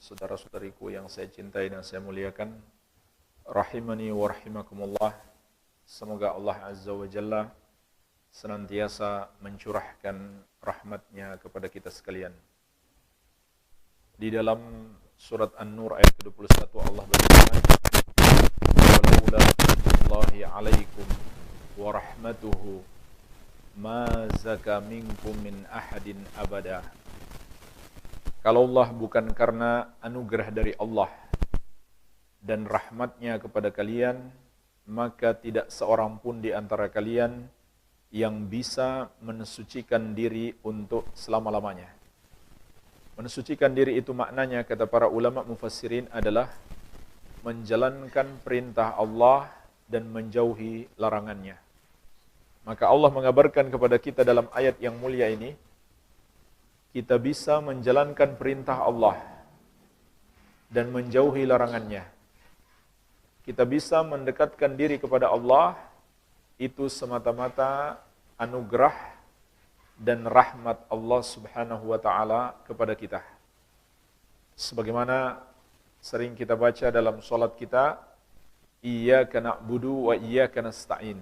saudara-saudariku yang saya cintai dan saya muliakan, rahimani wa rahimakumullah. Semoga Allah Azza wa Jalla senantiasa mencurahkan rahmatnya kepada kita sekalian. Di dalam surat An-Nur ayat ke-21 Allah berfirman, "Walaula fadlullahi 'alaikum wa rahmatuhu ma zaka minkum min ahadin abada." Kalau Allah bukan karena anugerah dari Allah dan rahmatnya kepada kalian, maka tidak seorang pun di antara kalian yang bisa mensucikan diri untuk selama-lamanya. Mensucikan diri itu maknanya, kata para ulama mufassirin, adalah menjalankan perintah Allah dan menjauhi larangannya. Maka Allah mengabarkan kepada kita dalam ayat yang mulia ini, kita bisa menjalankan perintah Allah dan menjauhi larangannya. Kita bisa mendekatkan diri kepada Allah, itu semata-mata anugerah dan rahmat Allah Subhanahu wa ta'ala kepada kita. Sebagaimana sering kita baca dalam salat kita, Iyyaka na'budu wa iyyaka nasta'in.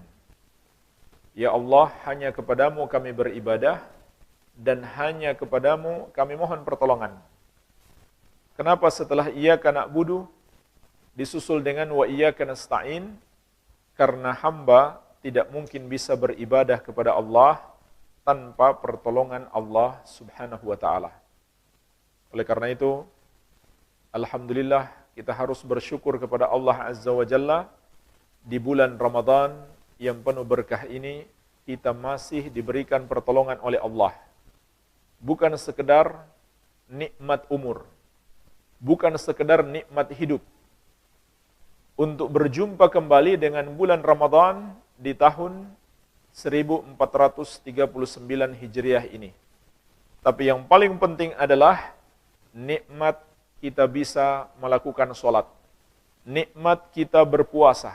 Ya Allah, hanya kepadamu kami beribadah dan hanya kepadamu kami mohon pertolongan. Kenapa setelah Iyyaka na'budu disusul dengan wa iyyaka nasta'in? Karena hamba tidak mungkin bisa beribadah kepada Allah tanpa pertolongan Allah Subhanahu wa ta'ala. Oleh karena itu, alhamdulillah kita harus bersyukur kepada Allah Azza wa Jalla, di bulan Ramadan yang penuh berkah ini kita masih diberikan pertolongan oleh Allah. Bukan sekedar nikmat umur, bukan sekedar nikmat hidup, untuk berjumpa kembali dengan bulan Ramadan di tahun 1439 Hijriah ini. Tapi yang paling penting adalah nikmat kita bisa melakukan sholat, nikmat kita berpuasa,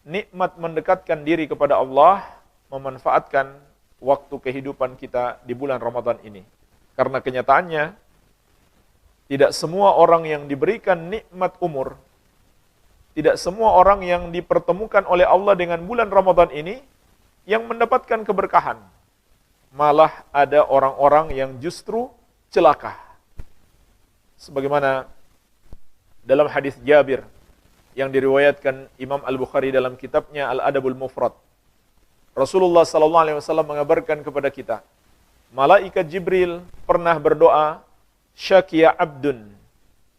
nikmat mendekatkan diri kepada Allah, memanfaatkan waktu kehidupan kita di bulan Ramadan ini. Karena kenyataannya, tidak semua orang yang diberikan nikmat umur, tidak semua orang yang dipertemukan oleh Allah dengan bulan Ramadan ini yang mendapatkan keberkahan. Malah ada orang-orang yang justru celaka. Sebagaimana dalam hadis Jabir yang diriwayatkan Imam Al-Bukhari dalam kitabnya Al-Adabul Mufrad. Rasulullah SAW mengabarkan kepada kita, malaikat Jibril pernah berdoa, "Syakiya abdun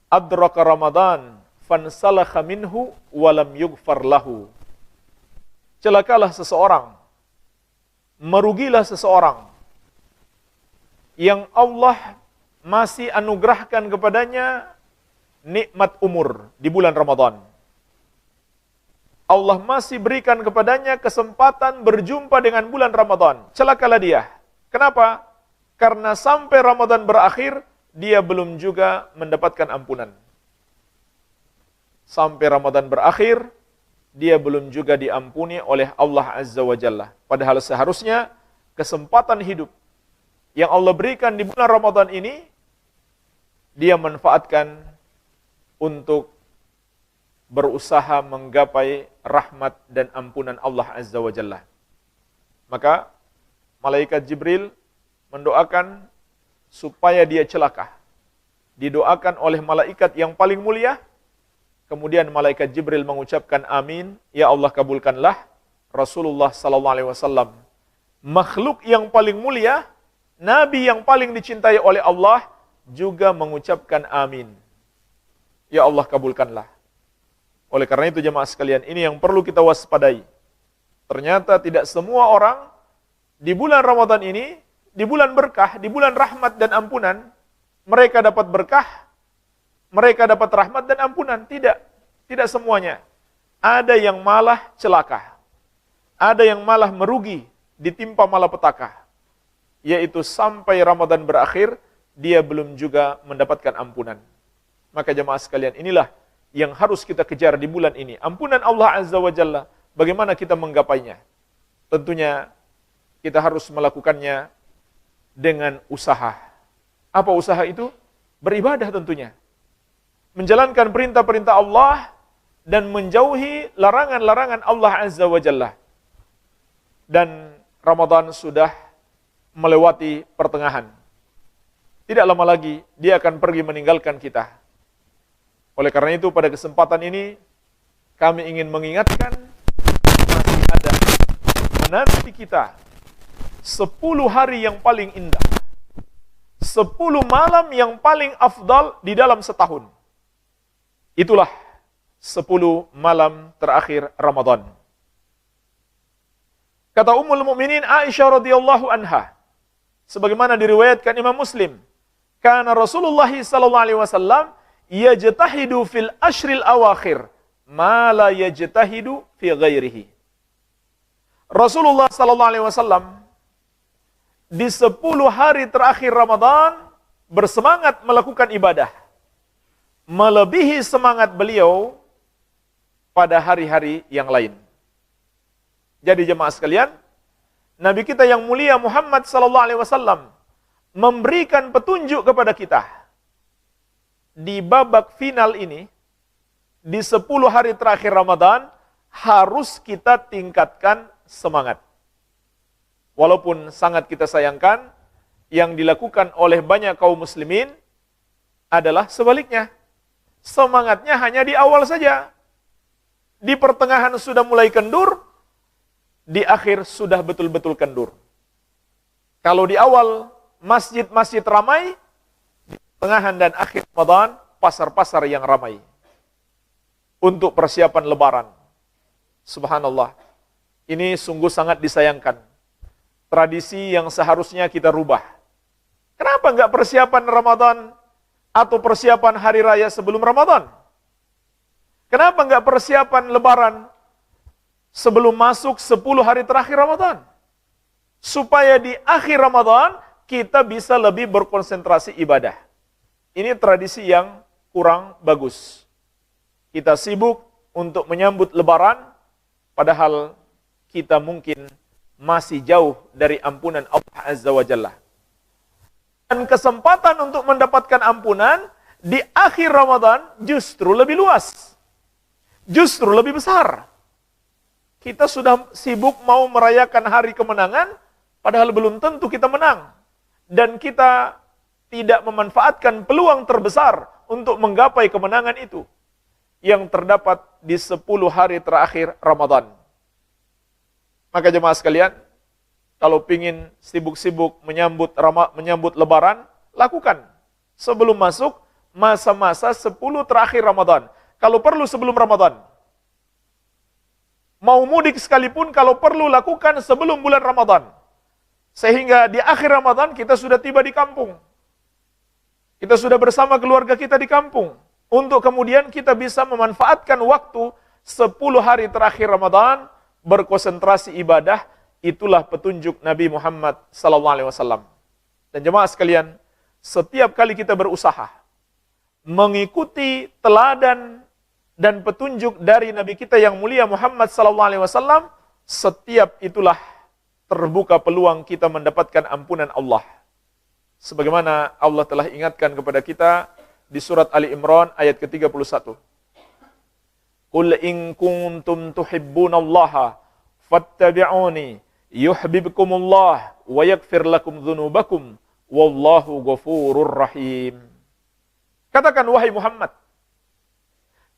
adraka Ramadan fansalakha minhu walam yughfar lahu." Celakalah seseorang, merugilah seseorang yang Allah masih anugerahkan kepadanya nikmat umur di bulan Ramadan. Allah masih berikan kepadanya kesempatan berjumpa dengan bulan Ramadan. Celakalah dia. Kenapa? Karena sampai Ramadan berakhir, dia belum juga mendapatkan ampunan. Sampai Ramadan berakhir, dia belum juga diampuni oleh Allah Azza wa Jalla. Padahal seharusnya kesempatan hidup yang Allah berikan di bulan Ramadan ini, dia manfaatkan untuk berusaha menggapai rahmat dan ampunan Allah Azza wa Jalla. Maka malaikat Jibril mendoakan supaya dia celaka. Didoakan oleh malaikat yang paling mulia. Kemudian malaikat Jibril mengucapkan amin, ya Allah kabulkanlah. Rasulullah SAW, makhluk yang paling mulia, nabi yang paling dicintai oleh Allah, juga mengucapkan amin, ya Allah kabulkanlah. Oleh karena itu jemaah sekalian, ini yang perlu kita waspadai. Ternyata tidak semua orang di bulan Ramadan ini, di bulan berkah, di bulan rahmat dan ampunan, mereka dapat berkah, mereka dapat rahmat dan ampunan. Tidak, tidak semuanya. Ada yang malah celaka, ada yang malah merugi, ditimpa malapetaka, yaitu sampai Ramadan berakhir, dia belum juga mendapatkan ampunan. Maka jemaah sekalian, inilah yang harus kita kejar di bulan ini. Ampunan Allah Azza wa Jalla. Bagaimana kita menggapainya? Tentunya kita harus melakukannya dengan usaha. Apa usaha itu? Beribadah tentunya. menjalankan perintah-perintah Allah dan menjauhi larangan-larangan Allah Azza wa Jalla. Dan Ramadan sudah melewati pertengahan. Tidak lama lagi dia akan pergi meninggalkan kita. Oleh karena itu pada kesempatan ini kami ingin mengingatkan masih ada menanti kita 10 hari yang paling indah. 10 malam yang paling afdal di dalam setahun. Itulah 10 malam terakhir Ramadan. Kata Ummul Mukminin Aisyah radhiyallahu anha, sebagaimana diriwayatkan Imam Muslim, kana Rasulullah sallallahu alaihi wasallam yajtahidu fil ashril awakhir ma la yajtahidu fi ghairihi. Rasulullah sallallahu alaihi wasallam di 10 hari terakhir Ramadan bersemangat melakukan ibadah, melebihi semangat beliau pada hari-hari yang lain. Jadi jemaah sekalian, Nabi kita yang mulia Muhammad sallallahu alaihi wasallam memberikan petunjuk kepada kita. Di babak final ini, di 10 hari terakhir Ramadan, harus kita tingkatkan semangat. Walaupun sangat kita sayangkan, yang dilakukan oleh banyak kaum muslimin adalah sebaliknya. Semangatnya hanya di awal saja. Di pertengahan sudah mulai kendur, di akhir sudah betul-betul kendur. Kalau di awal masjid-masjid ramai, di pertengahan dan akhir Ramadan pasar-pasar yang ramai untuk persiapan lebaran. Subhanallah. Ini sungguh sangat disayangkan. Tradisi yang seharusnya kita rubah. Kenapa enggak persiapan Ramadan atau persiapan hari raya sebelum Ramadan? Kenapa enggak persiapan lebaran sebelum masuk 10 hari terakhir Ramadan? Supaya di akhir Ramadan kita bisa lebih berkonsentrasi ibadah. Ini tradisi yang kurang bagus. Kita sibuk untuk menyambut lebaran, padahal kita mungkin masih jauh dari ampunan Allah Azza wa Jalla. Dan kesempatan untuk mendapatkan ampunan di akhir Ramadan justru lebih luas. Justru lebih besar. Kita sudah sibuk mau merayakan hari kemenangan, padahal belum tentu kita menang. Dan kita tidak memanfaatkan peluang terbesar untuk menggapai kemenangan itu, yang terdapat di 10 hari terakhir Ramadan. Maka jemaah sekalian, kalau ingin sibuk-sibuk menyambut lebaran, lakukan. Sebelum masuk masa-masa 10 terakhir Ramadan. Kalau perlu sebelum Ramadan. Mau mudik sekalipun kalau perlu lakukan sebelum bulan Ramadan. Sehingga di akhir Ramadan kita sudah tiba di kampung. Kita sudah bersama keluarga kita di kampung. Untuk kemudian kita bisa memanfaatkan waktu 10 hari terakhir Ramadan berkonsentrasi ibadah. Itulah petunjuk Nabi Muhammad SAW. Dan jemaah sekalian, setiap kali kita berusaha mengikuti teladan dan petunjuk dari Nabi kita yang mulia Muhammad SAW, setiap itulah terbuka peluang kita mendapatkan ampunan Allah. Sebagaimana Allah telah ingatkan kepada kita di surat Ali Imran ayat ke-31. Qul in kuntum tuhibbunallaha fattabi'uni yuhibbukumullah wa yaghfir lakum dzunubakum wallahu ghafurur rahim. Katakan wahai Muhammad,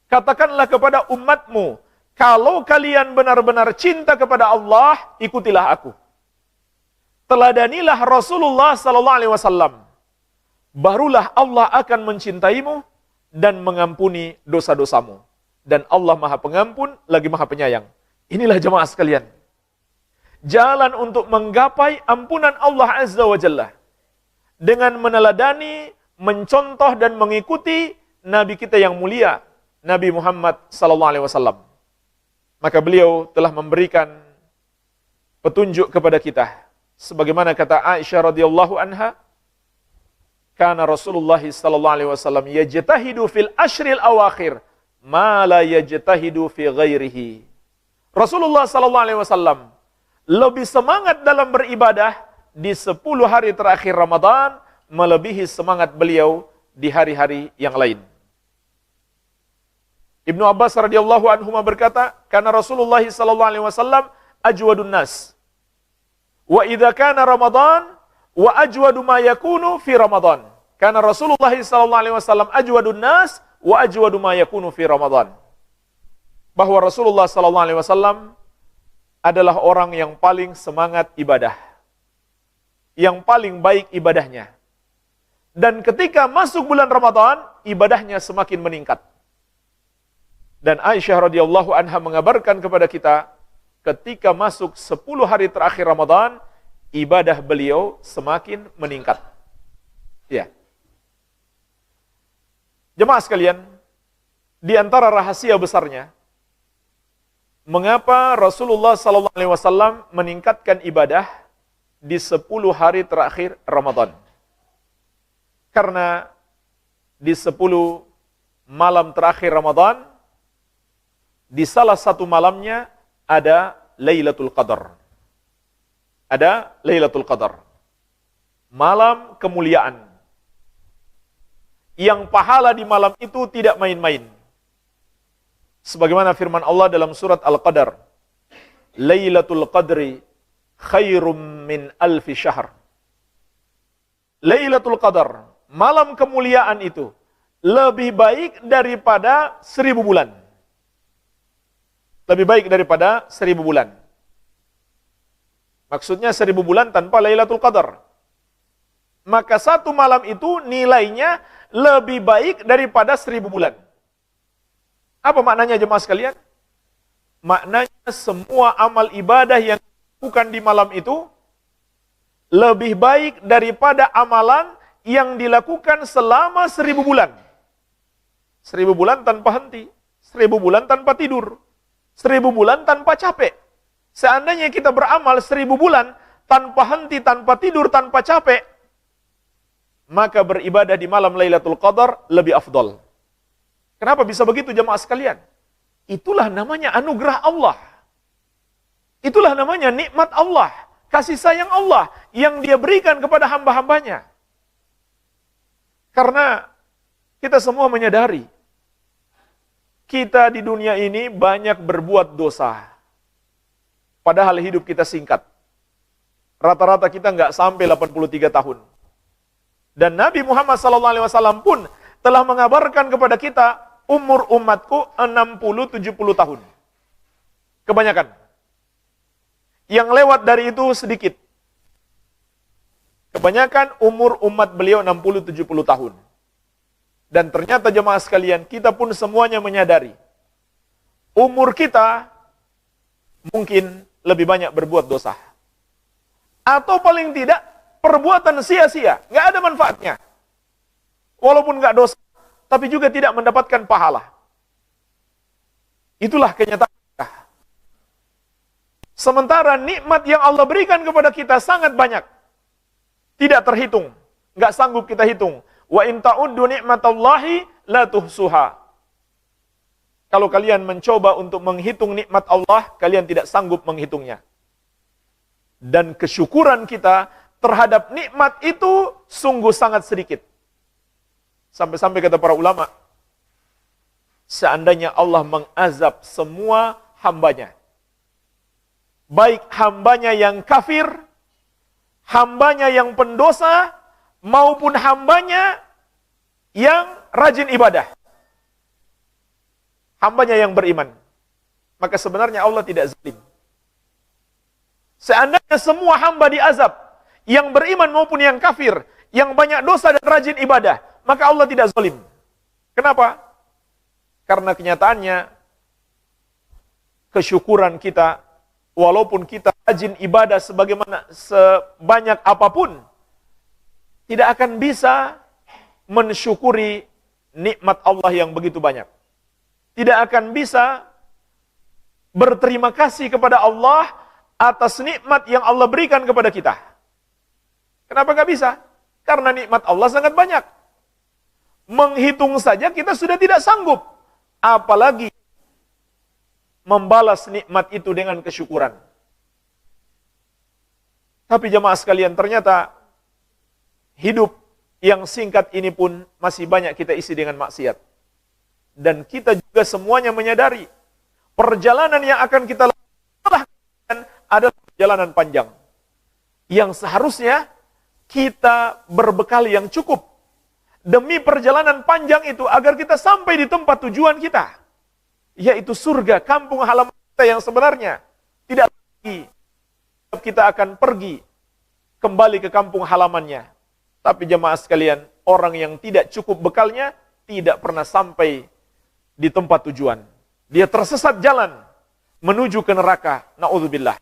katakanlah kepada umatmu, kalau kalian benar-benar cinta kepada Allah, ikutilah aku. Teladanilah Rasulullah sallallahu alaihi wasallam. Barulah Allah akan mencintaimu dan mengampuni dosa-dosamu. Dan Allah Maha Pengampun lagi Maha Penyayang. Inilah jemaah sekalian, jalan untuk menggapai ampunan Allah Azza wa Jalla dengan meneladani, mencontoh dan mengikuti Nabi kita yang mulia, Nabi Muhammad sallallahu alaihi wasallam. Maka beliau telah memberikan petunjuk kepada kita. Sebagaimana kata Aisyah radhiyallahu anha, kana Rasulullah sallallahu alaihi wasallam yajtahidu fil ashril awakhir ma la yajtahidu fi ghairihi. Rasulullah sallallahu alaihi wasallam lebih semangat dalam beribadah di 10 hari terakhir Ramadan melebihi semangat beliau di hari-hari yang lain. Ibnu Abbas radhiyallahu anhu berkata, "Kana Rasulullah sallallahu alaihi wasallam ajwadun nas. Wa idza kana Ramadan wa ajwadu ma yakunu fi Ramadan." Kana Rasulullah sallallahu alaihi wasallam ajwadun nas wa ajwadu ma yakunu fi Ramadan. Bahwa Rasulullah sallallahu alaihi wasallam adalah orang yang paling semangat ibadah. Yang paling baik ibadahnya. Dan ketika masuk bulan Ramadan, ibadahnya semakin meningkat. Dan Aisyah radhiyallahu anha mengabarkan kepada kita, ketika masuk 10 hari terakhir Ramadan, ibadah beliau semakin meningkat. Ya. Jemaah sekalian, di antara rahasia besarnya, mengapa Rasulullah SAW meningkatkan ibadah di 10 hari terakhir Ramadan? Karena di 10 malam terakhir Ramadan, di salah satu malamnya ada Lailatul Qadar. Ada Lailatul Qadar. Malam kemuliaan. Yang pahala di malam itu tidak main-main. Sebagaimana firman Allah dalam surat Al-Qadar. Lailatul Qadri khairum min alfi syahr. Lailatul Qadar, malam kemuliaan itu, lebih baik daripada 1000 bulan. Lebih baik daripada 1000 bulan. Maksudnya 1000 bulan tanpa Lailatul Qadar. Maka satu malam itu nilainya lebih baik daripada 1000 bulan. Apa maknanya jemaah sekalian? Maknanya semua amal ibadah yang dilakukan di malam itu lebih baik daripada amalan yang dilakukan selama 1000 bulan. 1000 bulan tanpa henti. 1000 bulan tanpa tidur. 1000 bulan tanpa capek. Seandainya kita beramal 1000 bulan tanpa henti, tanpa tidur, tanpa capek, maka beribadah di malam Lailatul Qadar lebih afdol. Kenapa bisa begitu jemaah sekalian? Itulah namanya anugerah Allah. Itulah namanya nikmat Allah, kasih sayang Allah yang Dia berikan kepada hamba-hambanya. Karena kita semua menyadari kita di dunia ini banyak berbuat dosa. Padahal hidup kita singkat. Rata-rata kita nggak sampai 83 tahun. Dan Nabi Muhammad SAW pun telah mengabarkan kepada kita, umur umatku 60-70 tahun. Kebanyakan. Yang lewat dari itu sedikit. Kebanyakan umur umat beliau 60-70 tahun. Dan ternyata jemaah sekalian, kita pun semuanya menyadari, umur kita mungkin lebih banyak berbuat dosa. Atau paling tidak, perbuatan sia-sia, nggak ada manfaatnya. Walaupun nggak dosa, tapi juga tidak mendapatkan pahala. Itulah kenyataan. Sementara nikmat yang Allah berikan kepada kita sangat banyak. Tidak terhitung, nggak sanggup kita hitung. Wa in ta'uddu ni'matallahi la tuhsuha. Kalau kalian mencoba untuk menghitung nikmat Allah, kalian tidak sanggup menghitungnya. Dan kesyukuran kita terhadap nikmat itu sungguh sangat sedikit. Sampai-sampai kata para ulama, seandainya Allah mengazab semua hambanya, baik hambanya yang kafir, hambanya yang pendosa, maupun hambanya yang rajin ibadah, hambanya yang beriman, maka sebenarnya Allah tidak zalim. Seandainya semua hamba diazab, yang beriman maupun yang kafir, yang banyak dosa dan rajin ibadah, maka Allah tidak zalim. Kenapa? Karena kenyataannya kesyukuran kita, walaupun kita rajin ibadah sebagaimana sebanyak apapun, tidak akan bisa mensyukuri nikmat Allah yang begitu banyak. Tidak akan bisa berterima kasih kepada Allah atas nikmat yang Allah berikan kepada kita. Kenapa nggak bisa? Karena nikmat Allah sangat banyak. Menghitung saja kita sudah tidak sanggup. Apalagi membalas nikmat itu dengan kesyukuran. Tapi jemaah sekalian, ternyata hidup yang singkat ini pun masih banyak kita isi dengan maksiat. dan kita juga semuanya menyadari perjalanan yang akan kita lakukan adalah perjalanan panjang yang seharusnya kita berbekal yang cukup demi perjalanan panjang itu agar kita sampai di tempat tujuan kita, yaitu surga, kampung halaman kita yang sebenarnya. Tidak lagi kita akan pergi kembali ke kampung halamannya. Tapi jemaah sekalian, orang yang tidak cukup bekalnya tidak pernah sampai di tempat tujuan. Dia tersesat jalan menuju ke neraka. Na'udzubillah.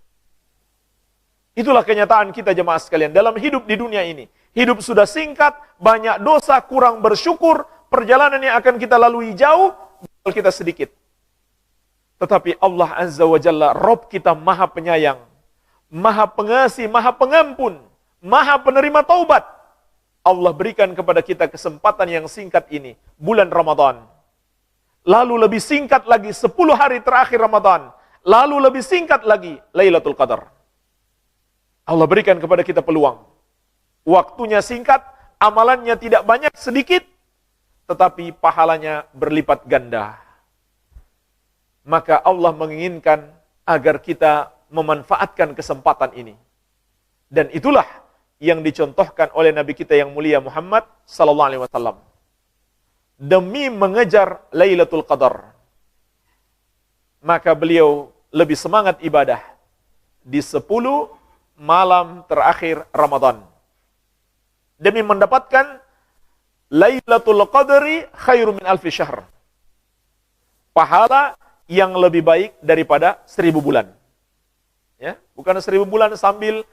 Itulah kenyataan kita jemaah sekalian dalam hidup di dunia ini. Hidup sudah singkat, banyak dosa, kurang bersyukur, perjalanan yang akan kita lalui jauh, bekal kita sedikit. Tetapi Allah Azza wa Jalla, Rabb kita maha penyayang, maha pengasih, maha pengampun, maha penerima taubat. Allah berikan kepada kita kesempatan yang singkat ini, bulan Ramadan. Lalu lebih singkat lagi 10 hari terakhir Ramadan. Lalu lebih singkat lagi Lailatul Qadar. Allah berikan kepada kita peluang. Waktunya singkat, amalannya tidak banyak, sedikit, tetapi pahalanya berlipat ganda. Maka Allah menginginkan agar kita memanfaatkan kesempatan ini. Dan itulah yang dicontohkan oleh Nabi kita yang mulia Muhammad sallallahu alaihi wasallam. Demi mengejar Lailatul Qadar, maka beliau lebih semangat ibadah di 10 malam terakhir Ramadan. Demi mendapatkan Lailatul Qadri khairum min alfi syahr. Pahala yang lebih baik daripada 1000 bulan. Ya, bukan 1000 bulan sambil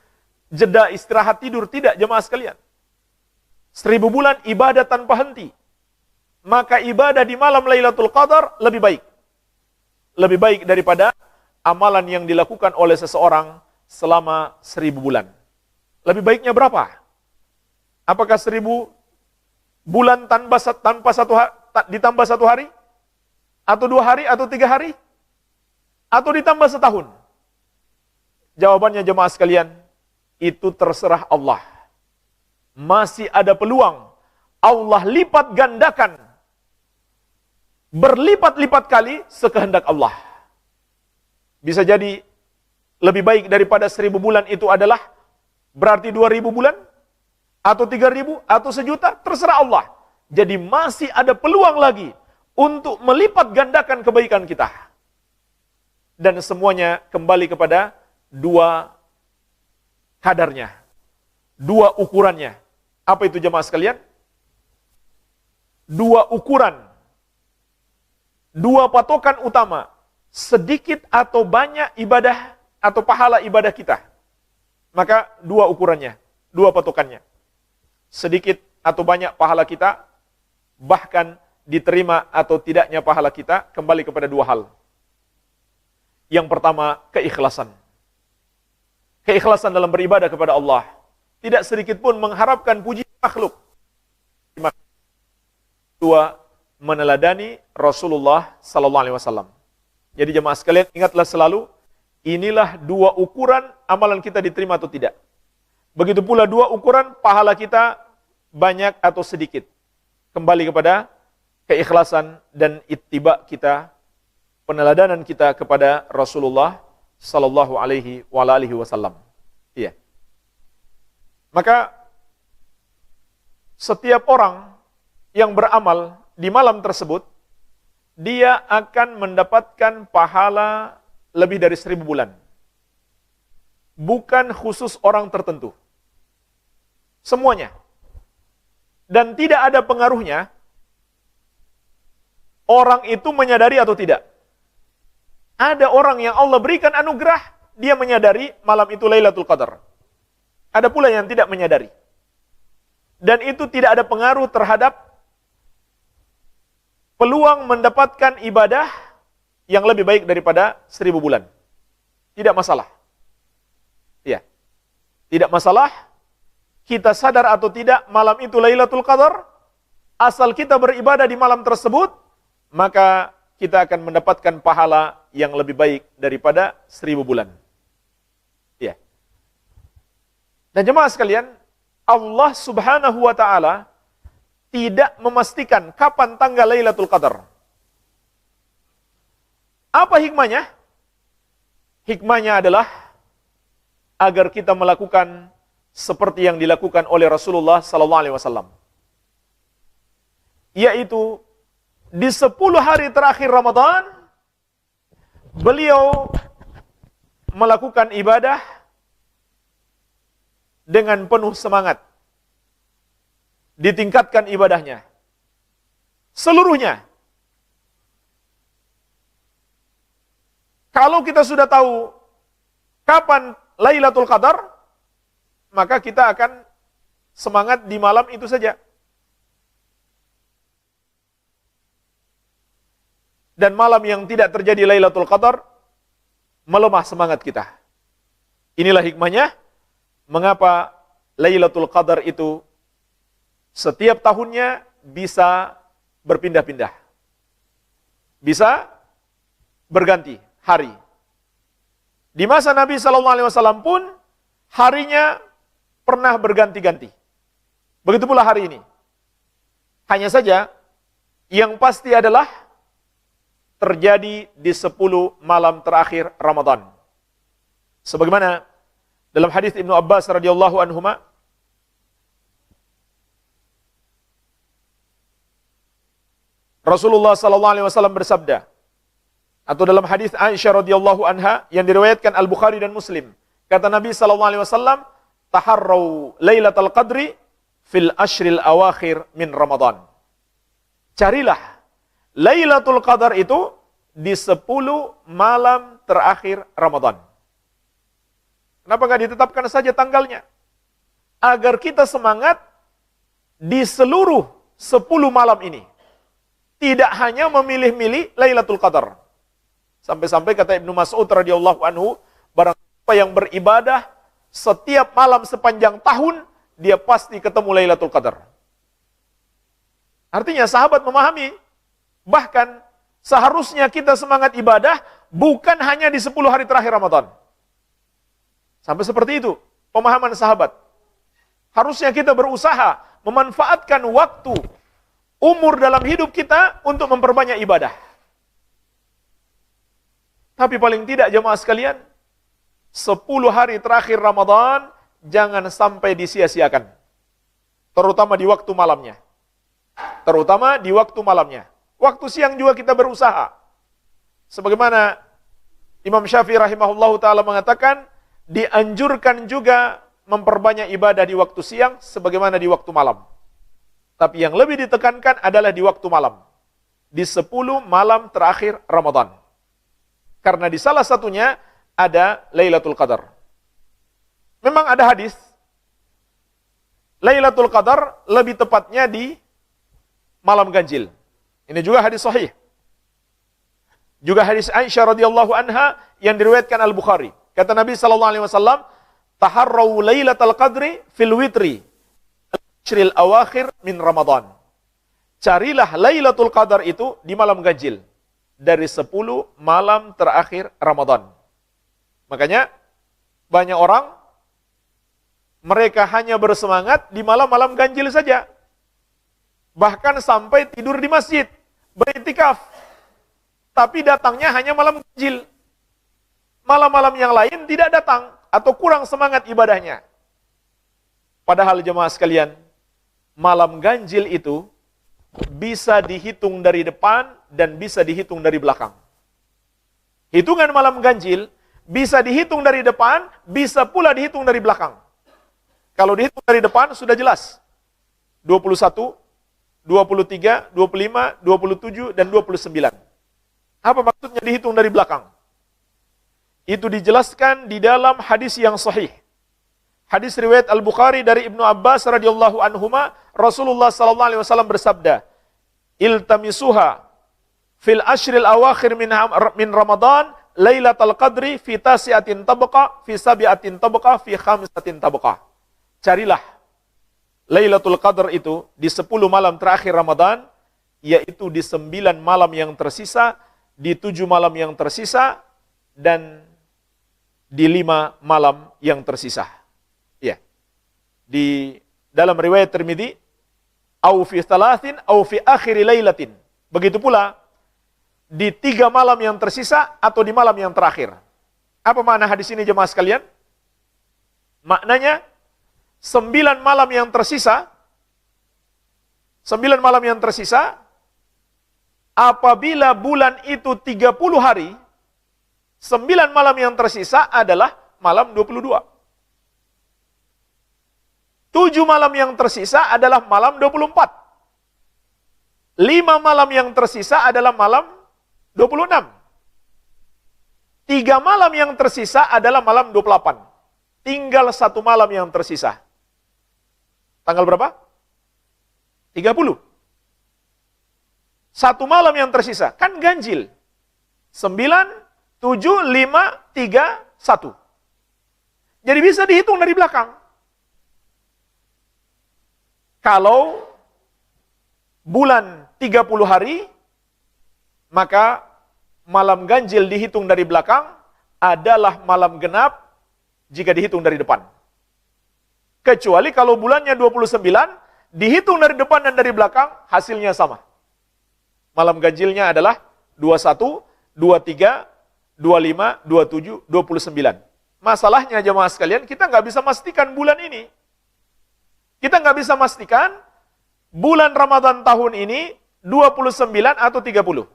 jeda istirahat tidur, tidak jemaah sekalian. 1000 bulan ibadah tanpa henti. Maka ibadah di malam Lailatul Qadar lebih baik. Lebih baik daripada amalan yang dilakukan oleh seseorang selama 1000 bulan. Lebih baiknya berapa? Apakah 1000 bulan ditambah 1 hari? Atau 2 hari? Atau 3 hari? Atau ditambah setahun? Jawabannya jemaah sekalian, itu terserah Allah. Masih ada peluang. Allah lipat gandakan. Berlipat-lipat kali sekehendak Allah. Bisa jadi lebih baik daripada 1000 bulan itu adalah berarti 2000 bulan, atau 3000, atau 1.000.000, terserah Allah. Jadi masih ada peluang lagi untuk melipat gandakan kebaikan kita. Dan semuanya kembali kepada 2 kadarnya, 2 ukurannya. Apa itu jemaah sekalian? 2 ukuran, 2 patokan utama, sedikit atau banyak ibadah atau pahala ibadah kita. Maka 2 ukurannya, 2 patokannya. Sedikit atau banyak pahala kita, bahkan diterima atau tidaknya pahala kita, kembali kepada 2 hal. Yang pertama, keikhlasan. Keikhlasan dalam beribadah kepada Allah. Tidak sedikit pun mengharapkan puji makhluk. 2, meneladani Rasulullah sallallahu alaihi wasallam. Jadi jemaah sekalian, ingatlah selalu, inilah 2 ukuran amalan kita diterima atau tidak. Begitu pula 2 ukuran pahala kita banyak atau sedikit. Kembali kepada keikhlasan dan ittiba kita, peneladanan kita kepada Rasulullah sallallahu alaihi wasallam. Iya. Maka setiap orang yang beramal di malam tersebut, dia akan mendapatkan pahala lebih dari 1000 bulan. Bukan khusus orang tertentu. Semuanya. Dan tidak ada pengaruhnya orang itu menyadari atau tidak. Ada orang yang Allah berikan anugerah, dia menyadari malam itu Lailatul Qadar. Ada pula yang tidak menyadari. Dan itu tidak ada pengaruh terhadap peluang mendapatkan ibadah yang lebih baik daripada 1000 bulan. Tidak masalah. Ya. Tidak masalah. Kita sadar atau tidak malam itu Lailatul Qadar, asal kita beribadah di malam tersebut, maka kita akan mendapatkan pahala yang lebih baik daripada 1000 bulan. Ya. Dan jemaah sekalian, Allah Subhanahu wa taala tidak memastikan kapan tanggal Lailatul Qadar. Apa hikmahnya? Hikmahnya adalah agar kita melakukan seperti yang dilakukan oleh Rasulullah SAW, yaitu di 10 hari terakhir Ramadan beliau melakukan ibadah dengan penuh semangat, ditingkatkan ibadahnya seluruhnya. Kalau kita sudah tahu kapan Lailatul Qadar, maka kita akan semangat di malam itu saja. Dan malam yang tidak terjadi Lailatul Qadar, melemah semangat kita. Inilah hikmahnya, mengapa Lailatul Qadar itu setiap tahunnya bisa berpindah-pindah. Bisa berganti hari. Di masa Nabi SAW pun, harinya pernah berganti-ganti. Begitu pula hari ini. Hanya saja, yang pasti adalah terjadi di 10 malam terakhir Ramadan. Sebagaimana dalam hadis Ibnu Abbas radhiyallahu anhuma, Rasulullah SAW bersabda, atau dalam hadis Aisyah radhiyallahu anha yang diriwayatkan Al-Bukhari dan Muslim, kata Nabi SAW, taharrau Lailatul Qadri fil ashril awakhir min Ramadan. Carilah Lailatul Qadar itu di 10 malam terakhir Ramadan. Kenapa nggak ditetapkan saja tanggalnya? Agar kita semangat di seluruh 10 malam ini. Tidak hanya memilih-milih Lailatul Qadar. Sampai-sampai kata Ibnu Mas'ud radhiyallahu anhu, barang siapa yang beribadah setiap malam sepanjang tahun, dia pasti ketemu Lailatul Qadar. Artinya sahabat memahami, bahkan seharusnya kita semangat ibadah bukan hanya di 10 hari terakhir Ramadan. Sampai seperti itu pemahaman sahabat. Harusnya kita berusaha memanfaatkan waktu, umur dalam hidup kita untuk memperbanyak ibadah. Tapi paling tidak jemaah sekalian, 10 hari terakhir Ramadan jangan sampai disia-siakan. Terutama di waktu malamnya. Terutama di waktu malamnya. Waktu siang juga kita berusaha. Sebagaimana Imam Syafi'i rahimahullahu ta'ala mengatakan, dianjurkan juga memperbanyak ibadah di waktu siang sebagaimana di waktu malam. Tapi yang lebih ditekankan adalah di waktu malam. Di 10 malam terakhir Ramadan. Karena di salah satunya ada Lailatul Qadar. Memang ada hadis Lailatul Qadar lebih tepatnya di malam ganjil. Ini juga hadis sahih. Juga hadis Aisyah radhiyallahu anha yang diriwayatkan Al-Bukhari. Kata Nabi SAW, taharrau Lailatul Qadri fil witri ashril awakhir min Ramadan. Carilah Lailatul Qadar itu di malam ganjil. Dari 10 malam terakhir Ramadan. Makanya banyak orang mereka hanya bersemangat di malam-malam ganjil saja. Bahkan sampai tidur di masjid, beriktikaf. Tapi datangnya hanya malam ganjil. Malam-malam yang lain tidak datang atau kurang semangat ibadahnya. Padahal jemaah sekalian, malam ganjil itu bisa dihitung dari depan dan bisa dihitung dari belakang. Hitungan malam ganjil bisa dihitung dari depan, bisa pula dihitung dari belakang. Kalau dihitung dari depan sudah jelas. 21, 23, 25, 27, dan 29. Apa maksudnya dihitung dari belakang? Itu dijelaskan di dalam hadis yang sahih. Hadis riwayat Al-Bukhari dari Ibnu Abbas radhiyallahu anhuma, Rasulullah sallallahu alaihi wasallam bersabda, "Iltamisuha fil ashril awakhir min Ramadan, Lailatul Qadri fi tasi'atin tabqa, fi sabi'atin tabqa, fi khamsatin tabqa." Carilah Lailatul Qadar itu di 10 malam terakhir Ramadan, yaitu di 9 malam yang tersisa, di 7 malam yang tersisa, dan di 5 malam yang tersisa. Ya. Di dalam riwayat Tirmidzi, au fi thalathin au fi akhir lailatin. Begitu pula di 3 malam yang tersisa atau di malam yang terakhir. Apa makna hadis ini jemaah sekalian? Maknanya 9 malam yang tersisa, 9 malam yang tersisa, apabila bulan itu 30 hari, 9 malam yang tersisa adalah malam 22. 7 malam yang tersisa adalah malam 24. 5 malam yang tersisa adalah malam 26. 3 malam yang tersisa adalah malam 28. Tinggal 1 malam yang tersisa. Tanggal berapa? 30. 1 malam yang tersisa. Kan ganjil. 9, 7, 5, 3, 1. Jadi bisa dihitung dari belakang. Kalau bulan 30 hari, maka malam ganjil dihitung dari belakang adalah malam genap jika dihitung dari depan. Kecuali kalau bulannya 29, dihitung dari depan dan dari belakang, hasilnya sama. Malam ganjilnya adalah 21, 23, 25, 27, 29. Masalahnya jemaah sekalian, kita nggak bisa pastikan bulan ini. Kita nggak bisa pastikan bulan Ramadan tahun ini 29 atau 30.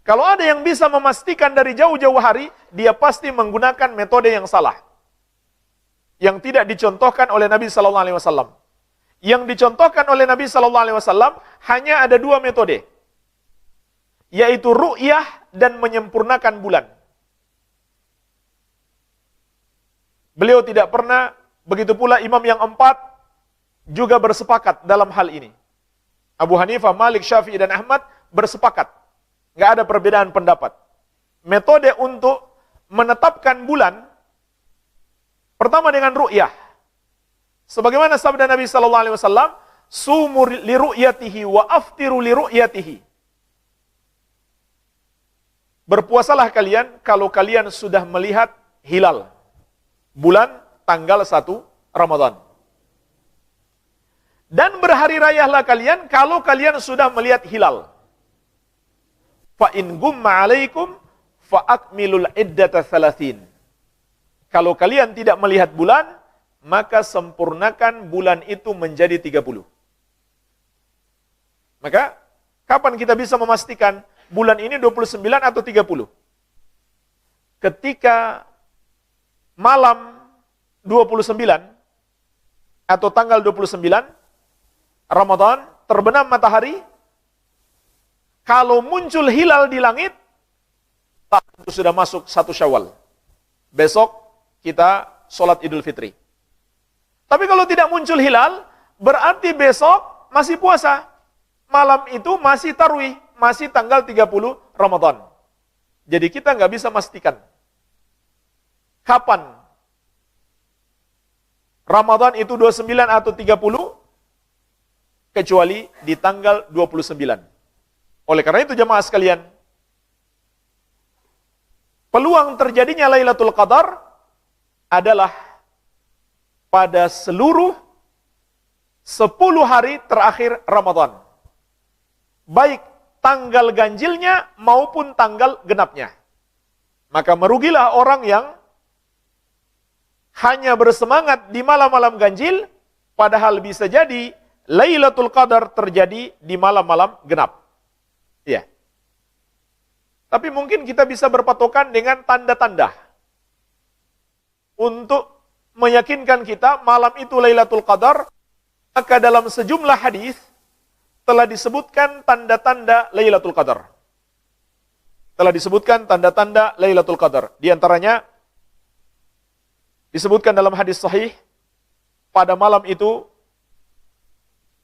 Kalau ada yang bisa memastikan dari jauh-jauh hari, dia pasti menggunakan metode yang salah. Yang tidak dicontohkan oleh Nabi sallallahu alaihi wasallam. Yang dicontohkan oleh Nabi sallallahu alaihi wasallam hanya ada 2 metode. Yaitu ru'yah dan menyempurnakan bulan. Beliau tidak pernah, begitu pula imam yang 4 juga bersepakat dalam hal ini. Abu Hanifah, Malik, Syafi'i dan Ahmad bersepakat. Nggak ada perbedaan pendapat. Metode untuk menetapkan bulan, pertama dengan ru'yah. Sebagaimana sabda Nabi sallallahu alaihi wasallam, "Sumu li ru'yatihi wa aftiru li ru'yatihi." Berpuasalah kalian kalau kalian sudah melihat hilal. Bulan tanggal 1 Ramadan. Dan berhari rayalah kalian kalau kalian sudah melihat hilal. Fa in gumma 'alaikum fa akmilul iddata 30. Kalau kalian tidak melihat bulan, maka sempurnakan bulan itu menjadi 30. Maka kapan kita bisa memastikan bulan ini 29 atau 30? Ketika malam 29 atau tanggal 29 Ramadan terbenam matahari, kalau muncul hilal di langit, itu sudah masuk 1 Syawal. Besok kita sholat Idul Fitri. Tapi kalau tidak muncul hilal, berarti besok masih puasa. Malam itu masih tarwih, masih tanggal 30 Ramadan. Jadi kita nggak bisa memastikan kapan Ramadan itu 29 atau 30, kecuali di tanggal 29. Oleh karena itu jemaah sekalian, peluang terjadinya Lailatul Qadar adalah pada seluruh 10 hari terakhir Ramadan. Baik tanggal ganjilnya maupun tanggal genapnya. Maka merugilah orang yang hanya bersemangat di malam-malam ganjil, padahal bisa jadi Lailatul Qadar terjadi di malam-malam genap. Ya. Tapi mungkin kita bisa berpatokan dengan tanda-tanda untuk meyakinkan kita malam itu Lailatul Qadar. Maka dalam sejumlah hadis telah disebutkan tanda-tanda Lailatul Qadar. Telah disebutkan tanda-tanda Lailatul Qadar. Di antaranya disebutkan dalam hadis sahih, pada malam itu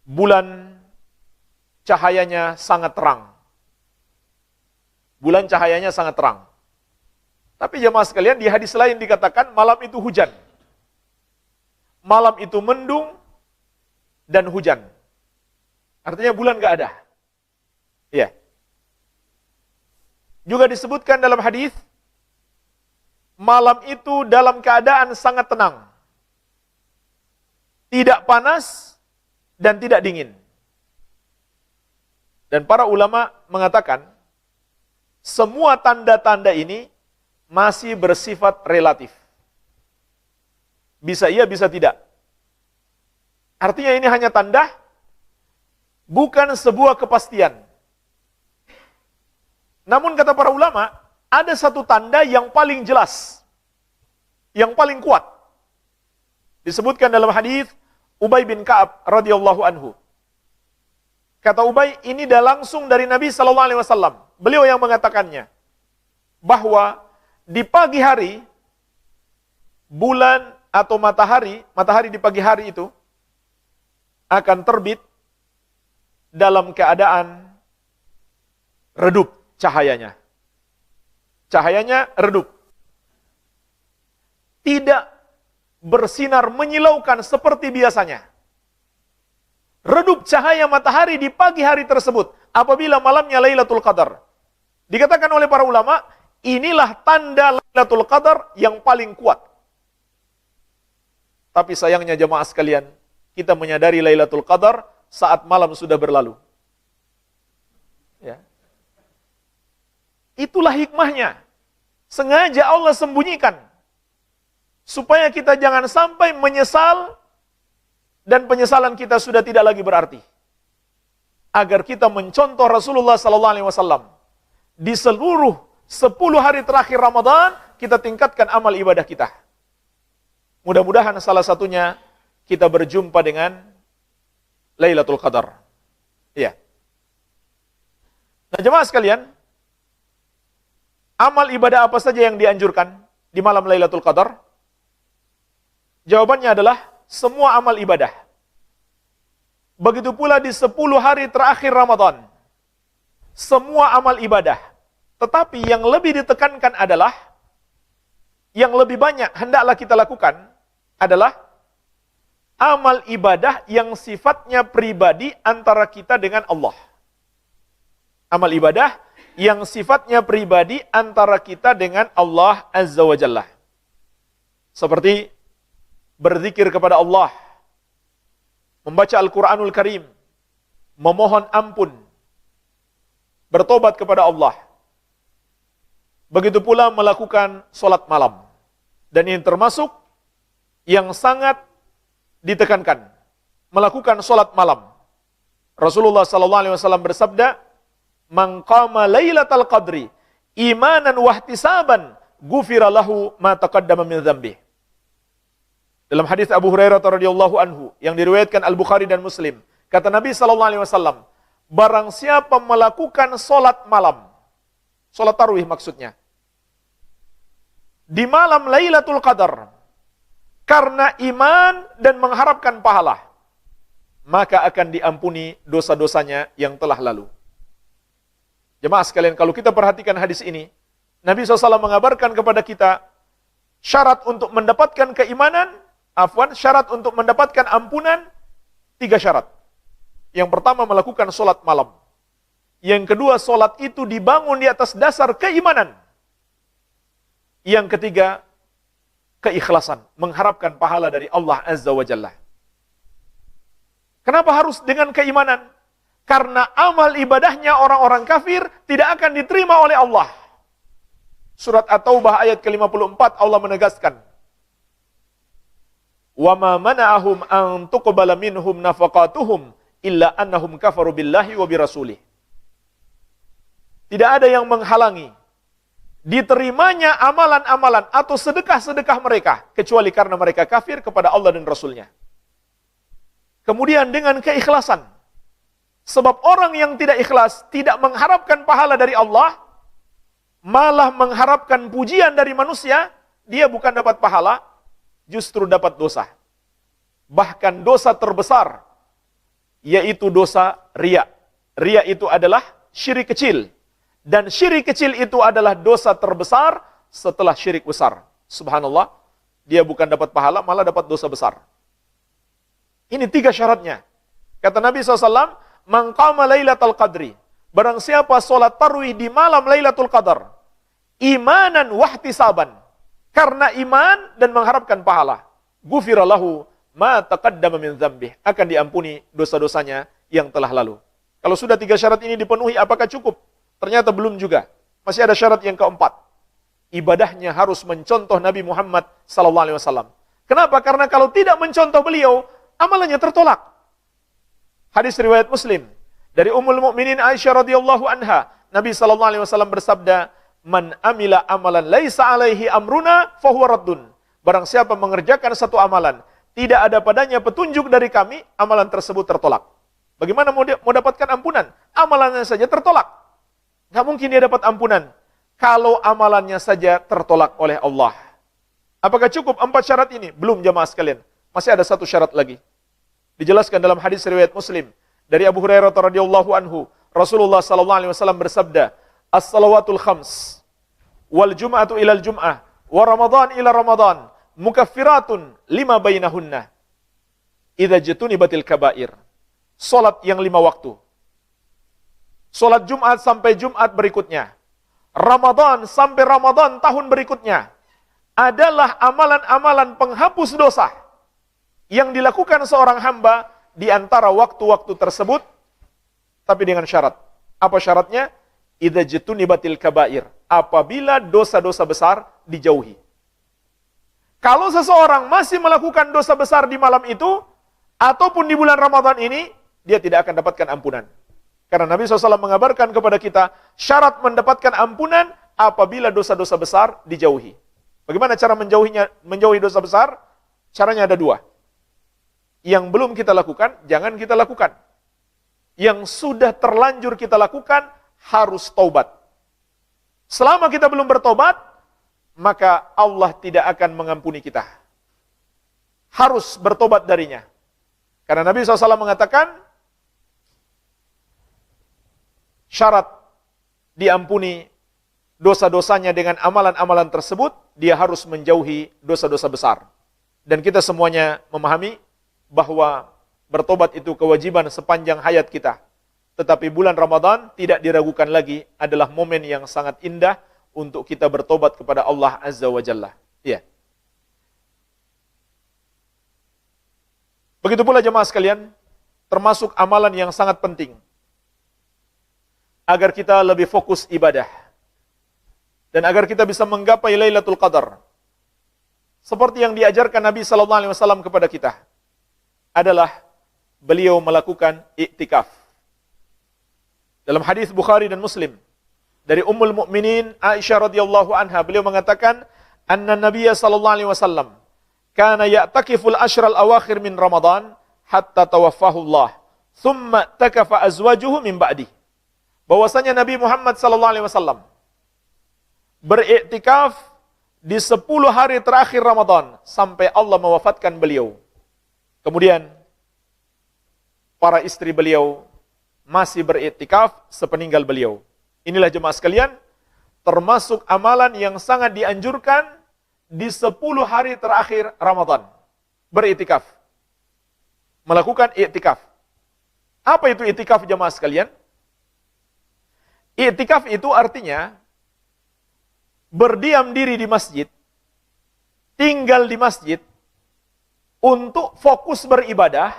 bulan cahayanya sangat terang. Bulan cahayanya sangat terang. Tapi jemaah sekalian, di hadis lain dikatakan malam itu hujan. Malam itu mendung dan hujan. Artinya bulan gak ada. Iya. Juga disebutkan dalam hadis, malam itu dalam keadaan sangat tenang. Tidak panas dan tidak dingin. Dan para ulama mengatakan, semua tanda-tanda ini masih bersifat relatif. Bisa iya, bisa tidak. Artinya ini hanya tanda, bukan sebuah kepastian. Namun kata para ulama, ada satu tanda yang paling jelas, yang paling kuat. Disebutkan dalam hadis Ubay bin Ka'ab radhiyallahu anhu. Kata Ubay, ini dah langsung dari Nabi sallallahu alaihi wasallam. Beliau yang mengatakannya, bahwa di pagi hari bulan atau matahari di pagi hari itu akan terbit dalam keadaan redup cahayanya. Cahayanya redup. Tidak bersinar menyilaukan seperti biasanya. Redup cahaya matahari di pagi hari tersebut apabila malamnya Lailatul Qadar. Dikatakan oleh para ulama, inilah tanda Lailatul Qadar yang paling kuat. Tapi sayangnya jemaah sekalian, kita menyadari Lailatul Qadar saat malam sudah berlalu. Ya. Itulah hikmahnya. Sengaja Allah sembunyikan supaya kita jangan sampai menyesal dan penyesalan kita sudah tidak lagi berarti. Agar kita mencontoh Rasulullah SAW di seluruh 10 hari terakhir Ramadan, kita tingkatkan amal ibadah kita. Mudah-mudahan salah satunya kita berjumpa dengan Lailatul Qadar. Iya. Nah, jemaah sekalian, amal ibadah apa saja yang dianjurkan di malam Lailatul Qadar? Jawabannya adalah semua amal ibadah. Begitu pula di 10 hari terakhir Ramadan. Semua amal ibadah. Tetapi yang lebih ditekankan adalah, yang lebih banyak hendaklah kita lakukan adalah amal ibadah yang sifatnya pribadi antara kita dengan Allah. Amal ibadah yang sifatnya pribadi antara kita dengan Allah Azza wa Jalla. Seperti berzikir kepada Allah, membaca Al-Quranul Karim, memohon ampun, bertobat kepada Allah. Begitu pula melakukan sholat malam. Dan ini termasuk yang sangat ditekankan, melakukan sholat malam. Rasulullah SAW bersabda, "Man qama lailatal qadri imanan wahtisaban, ghufira lahu ma taqaddama min dzambi." Dalam hadis Abu Hurairah radhiyallahu anhu yang diriwayatkan Al-Bukhari dan Muslim, kata Nabi SAW, barang siapa melakukan sholat malam, sholat tarawih maksudnya, di malam Lailatul Qadar, karena iman dan mengharapkan pahala, maka akan diampuni dosa-dosanya yang telah lalu. Jemaah sekalian, kalau kita perhatikan hadis ini, Nabi SAW mengabarkan kepada kita syarat untuk mendapatkan keimanan, syarat untuk mendapatkan ampunan, 3 syarat. Yang pertama, melakukan sholat malam. Yang kedua, sholat itu dibangun di atas dasar keimanan. Yang ketiga, keikhlasan, mengharapkan pahala dari Allah Azza wa Jalla. Kenapa harus dengan keimanan? Karena amal ibadahnya orang-orang kafir tidak akan diterima oleh Allah. Surat At-Taubah ayat ke-54 Allah menegaskan, "Wa ma mana'ahum an tuqbala minhum nafaqatuhum illa annahum kafaru billahi wa birasulih." Tidak ada yang menghalangi diterimanya amalan-amalan atau sedekah-sedekah mereka kecuali karena mereka kafir kepada Allah dan Rasulnya. Kemudian dengan keikhlasan. Sebab orang yang tidak ikhlas tidak mengharapkan pahala dari Allah, malah mengharapkan pujian dari manusia, dia bukan dapat pahala, justru dapat dosa. Bahkan dosa terbesar, yaitu dosa riya. Riya itu adalah syirik kecil. Dan syirik kecil itu adalah dosa terbesar setelah syirik besar. Subhanallah, dia bukan dapat pahala, malah dapat dosa besar. Ini 3 syaratnya. Kata Nabi SAW, "Man qama lailatul qadri", barang siapa sholat tarawih di malam Lailatul Qadar, imanan wahtisaban, karena iman dan mengharapkan pahala, ghufira lahu ma taqaddama min dzambih, akan diampuni dosa-dosanya yang telah lalu. Kalau sudah 3 syarat ini dipenuhi, apakah cukup? Ternyata belum juga. Masih ada syarat yang keempat. Ibadahnya harus mencontoh Nabi Muhammad SAW. Kenapa? Karena kalau tidak mencontoh beliau, amalannya tertolak. Hadis riwayat Muslim dari Ummul Mukminin Aisyah radhiyallahu anha, Nabi SAW bersabda, "Man amila amalan laisa alaihi amruna fahuwa raddun." Barang siapa mengerjakan satu amalan, tidak ada padanya petunjuk dari kami, amalan tersebut tertolak. Bagaimana mau dapatkan ampunan? Amalannya saja tertolak. Nggak mungkin dia dapat ampunan kalau amalannya saja tertolak oleh Allah. Apakah cukup 4 syarat ini? Belum, jamaah sekalian. Masih ada satu syarat lagi. Dijelaskan dalam hadis riwayat Muslim dari Abu Hurairah radhiyallahu anhu, Rasulullah sallallahu alaihi wasallam bersabda, "As-salawatul khams wal jum'atu ilal jum'ah wa ramadan ila ramadan mukaffiratun lima bainahunna idza jutunibatil kabair." Salat yang 5 waktu. Salat Jumat sampai Jumat berikutnya. Ramadan sampai Ramadan tahun berikutnya adalah amalan-amalan penghapus dosa yang dilakukan seorang hamba di antara waktu-waktu tersebut, tapi dengan syarat. Apa syaratnya? Idza jutunibatil kabair. Apabila dosa-dosa besar dijauhi. Kalau seseorang masih melakukan dosa besar di malam itu, ataupun di bulan Ramadan ini, dia tidak akan dapatkan ampunan. Karena Nabi SAW mengabarkan kepada kita, syarat mendapatkan ampunan apabila dosa-dosa besar dijauhi. Bagaimana cara menjauhi dosa besar? Caranya ada 2. Yang belum kita lakukan, jangan kita lakukan. Yang sudah terlanjur kita lakukan, harus taubat. Selama kita belum bertobat, maka Allah tidak akan mengampuni kita. Harus bertobat darinya. Karena Nabi SAW mengatakan, syarat diampuni dosa-dosanya dengan amalan-amalan tersebut, dia harus menjauhi dosa-dosa besar. Dan kita semuanya memahami bahwa bertobat itu kewajiban sepanjang hayat kita. Tetapi bulan Ramadan tidak diragukan lagi adalah momen yang sangat indah untuk kita bertobat kepada Allah Azza wa Jalla. Ya. Begitu pula jemaah sekalian, termasuk amalan yang sangat penting agar kita lebih fokus ibadah dan agar kita bisa menggapai Lailatul Qadar. Seperti yang diajarkan Nabi sallallahu alaihi wasallam kepada kita adalah beliau melakukan iktikaf. Dalam hadis Bukhari dan Muslim dari Ummul Mukminin Aisyah radhiyallahu anha, beliau mengatakan, "Anna Nabiyya sallallahu alaihi wasallam kana ya'takiful ashral awakhir min Ramadan hatta tawaffahu Allah, thumma takafa azwajuhu min ba'di." Bahwasanya Nabi Muhammad sallallahu alaihi wasallam beriktikaf di 10 hari terakhir Ramadan sampai Allah mewafatkan beliau. Kemudian para istri beliau masih beriktikaf sepeninggal beliau. Inilah jemaah sekalian, termasuk amalan yang sangat dianjurkan di 10 hari terakhir Ramadan. Beriktikaf. Melakukan iktikaf. Apa itu iktikaf jemaah sekalian? Iktikaf itu artinya berdiam diri di masjid, tinggal di masjid, untuk fokus beribadah,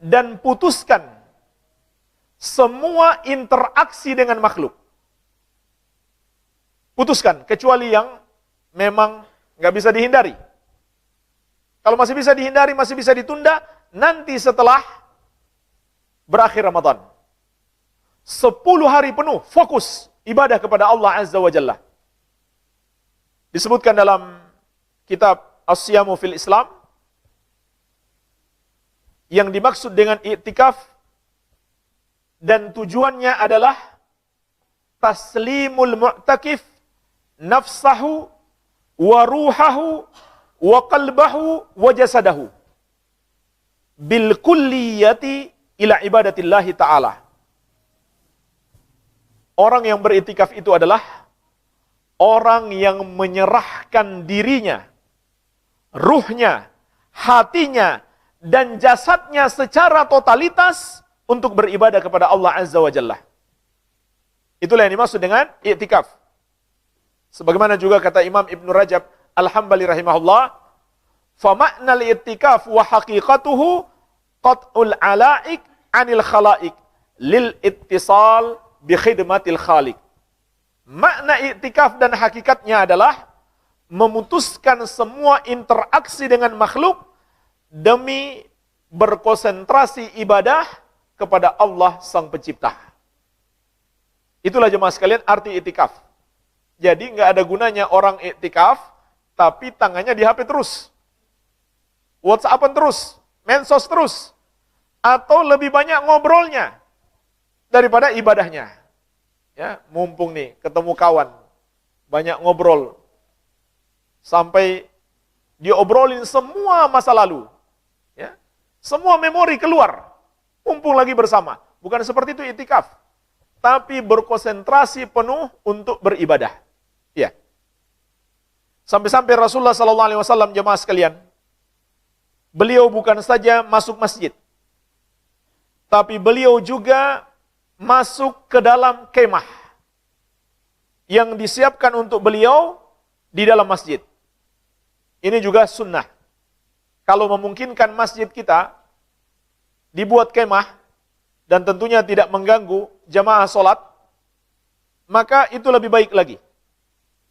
dan putuskan semua interaksi dengan makhluk. Putuskan, kecuali yang memang nggak bisa dihindari. Kalau masih bisa dihindari, masih bisa ditunda, nanti setelah berakhir Ramadan. 10 hari penuh, fokus ibadah kepada Allah Azza wa Jalla. Disebutkan dalam kitab As-Siyamu fil Islam, yang dimaksud dengan iktikaf dan tujuannya adalah taslimul mu'takif nafsahu wa ruhahu wa qalbahu wa jasadahu bil kulliyati ila ibadatillahi ta'ala. Orang yang beriktikaf itu adalah orang yang menyerahkan dirinya, ruhnya, hatinya, dan jasadnya secara totalitas untuk beribadah kepada Allah Azza wa Jalla. Itulah yang dimaksud dengan iktikaf. Sebagaimana juga kata Imam Ibn Rajab Al-Hambali rahimahullah, فَمَعْنَا الْإِتِّكَافُ وَحَقِيقَتُهُ قَطْعُ الْعَلَائِكِ عَنِ الْخَلَائِكِ لِلْإِتِّصَالِ بِخِدْمَةِ الْخَالِقِ. Makna iktikaf dan hakikatnya adalah memutuskan semua interaksi dengan makhluk demi berkonsentrasi ibadah kepada Allah Sang Pencipta. Itulah jemaah sekalian arti iktikaf. Jadi nggak ada gunanya orang iktikaf, tapi tangannya di HP terus. WhatsAppan terus, medsos terus. Atau lebih banyak ngobrolnya daripada ibadahnya. Ya, mumpung nih ketemu kawan, banyak ngobrol. Sampai diobrolin semua masa lalu. Ya, semua memori keluar. Mumpung lagi bersama. Bukan seperti itu iktikaf. Tapi berkonsentrasi penuh untuk beribadah. Ya. Sampai-sampai Rasulullah SAW jemaah sekalian, beliau bukan saja masuk masjid, tapi beliau juga masuk ke dalam kemah yang disiapkan untuk beliau di dalam masjid. Ini juga sunnah. Kalau memungkinkan masjid kita dibuat kemah dan tentunya tidak mengganggu jamaah sholat, maka itu lebih baik lagi.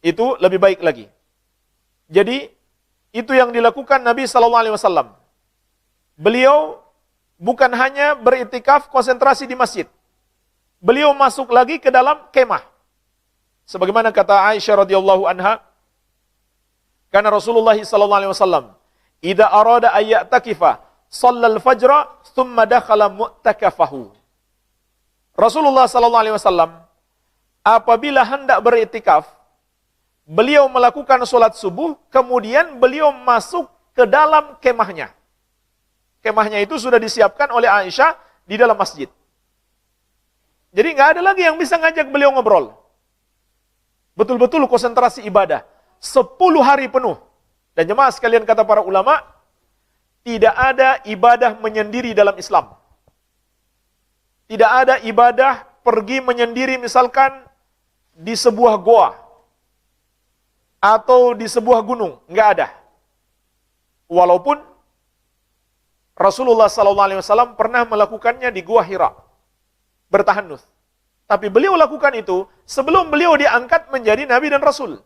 Itu lebih baik lagi. Jadi itu yang dilakukan Nabi SAW. Beliau bukan hanya beriktikaf konsentrasi di masjid. Beliau masuk lagi ke dalam kemah. Sebagaimana kata Aisyah radhiyallahu anha, karena Rasulullah SAW, "Idza arada ay ya'takifa, shallal fajra, thumma dakhala mu'takafahu." Rasulullah SAW apabila hendak beriktikaf, beliau melakukan sholat subuh, kemudian beliau masuk ke dalam kemahnya. Kemahnya itu sudah disiapkan oleh Aisyah di dalam masjid. Jadi nggak ada lagi yang bisa ngajak beliau ngobrol. Betul-betul konsentrasi ibadah. 10 hari penuh. Dan jemaah sekalian kata para ulama, tidak ada ibadah menyendiri dalam Islam. Tidak ada ibadah pergi menyendiri misalkan di sebuah goa. Atau di sebuah gunung. Nggak ada. Walaupun Rasulullah SAW pernah melakukannya di Gua Hira. Bertahanus. Tapi beliau lakukan itu sebelum beliau diangkat menjadi Nabi dan Rasul.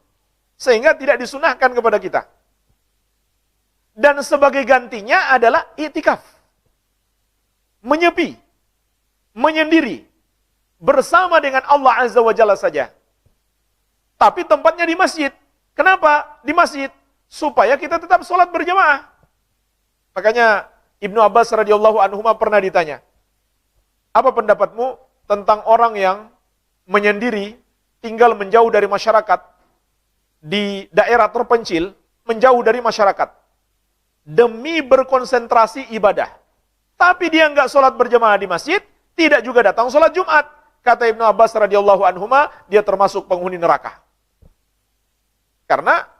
Sehingga tidak disunahkan kepada kita. Dan sebagai gantinya adalah iktikaf. Menyepi. Menyendiri. Bersama dengan Allah Azza wa Jalla saja. Tapi tempatnya di masjid. Kenapa? Di masjid. Supaya kita tetap sholat berjamaah. Makanya Ibnu Abbas radhiyallahu anhu pernah ditanya, apa pendapatmu tentang orang yang menyendiri, tinggal menjauh dari masyarakat, di daerah terpencil, menjauh dari masyarakat, demi berkonsentrasi ibadah. Tapi dia nggak sholat berjamaah di masjid, tidak juga datang sholat Jumat. Kata Ibnu Abbas radhiyallahu anhuma, dia termasuk penghuni neraka. Karena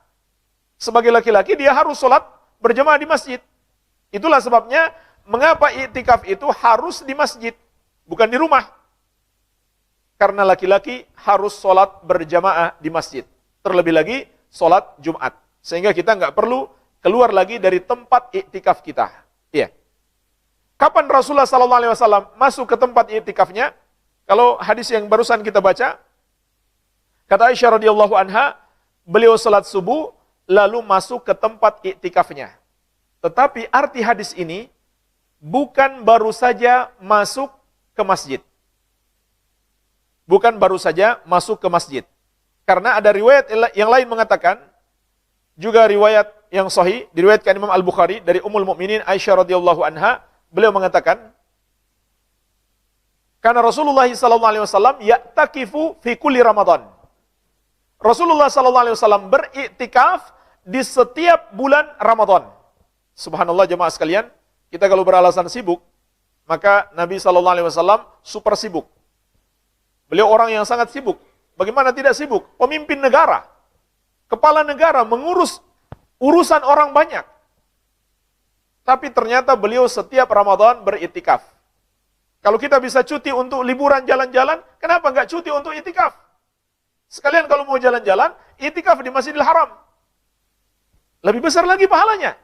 sebagai laki-laki dia harus sholat berjamaah di masjid. Itulah sebabnya mengapa iktikaf itu harus di masjid, bukan di rumah. Karena laki-laki harus sholat berjamaah di masjid. Terlebih lagi sholat Jumat. Sehingga kita nggak perlu keluar lagi dari tempat iktikaf kita. Iya. Kapan Rasulullah SAW masuk ke tempat iktikafnya? Kalau hadis yang barusan kita baca, kata Aisyah radhiyallahu anha, beliau sholat subuh lalu masuk ke tempat iktikafnya. Tetapi arti hadis ini bukan baru saja masuk ke masjid. Bukan baru saja masuk ke masjid. Karena ada riwayat yang lain mengatakan, juga riwayat yang sahih, diriwayatkan Imam Al-Bukhari dari Ummul Mukminin Aisyah radhiyallahu anha, beliau mengatakan, karena Rasulullah SAW ya'takifu fi kulli Ramadan. Rasulullah SAW beriktikaf di setiap bulan Ramadan. Subhanallah jemaah sekalian, kita kalau beralasan sibuk, maka Nabi SAW super sibuk. Beliau orang yang sangat sibuk. Bagaimana tidak sibuk? Pemimpin negara, kepala negara mengurus urusan orang banyak. Tapi ternyata beliau setiap Ramadan beriktikaf. Kalau kita bisa cuti untuk liburan jalan-jalan, kenapa nggak cuti untuk iktikaf? Sekalian kalau mau jalan-jalan, iktikaf di Masjidil Haram. Lebih besar lagi pahalanya.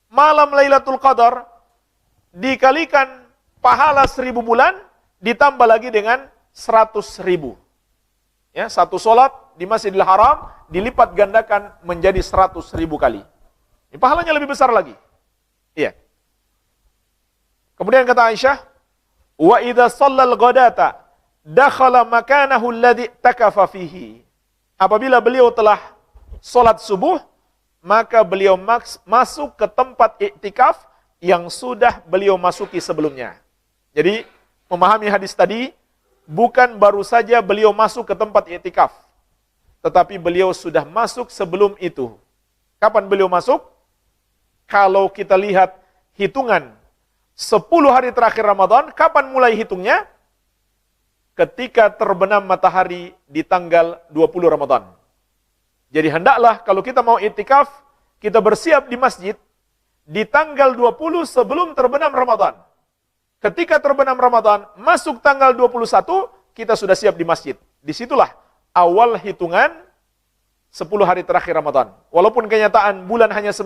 Malam Lailatul Qadar dikalikan pahala 1000 bulan, ditambah lagi dengan 100.000. Ya, satu solat di Masjidil Haram dilipat gandakan menjadi 100.000 kali. Ini pahalanya lebih besar lagi. Iya. Kemudian kata Aisyah, wa idza shallal ghadata dakhala makanahu alladhi takafa fihi. Apabila beliau telah salat subuh, maka beliau masuk ke tempat iktikaf yang sudah beliau masuki sebelumnya. Jadi, memahami hadis tadi, bukan baru saja beliau masuk ke tempat iktikaf, tetapi beliau sudah masuk sebelum itu. Kapan beliau masuk? Kalau kita lihat hitungan 10 hari terakhir Ramadan, kapan mulai hitungnya? Ketika terbenam matahari di tanggal 20 Ramadan. Jadi hendaklah kalau kita mau iktikaf, kita bersiap di masjid di tanggal 20 sebelum terbenam Ramadan. Ketika terbenam Ramadan, masuk tanggal 21, kita sudah siap di masjid. Disitulah awal hitungan 10 hari terakhir Ramadan. Walaupun kenyataan bulan hanya 9,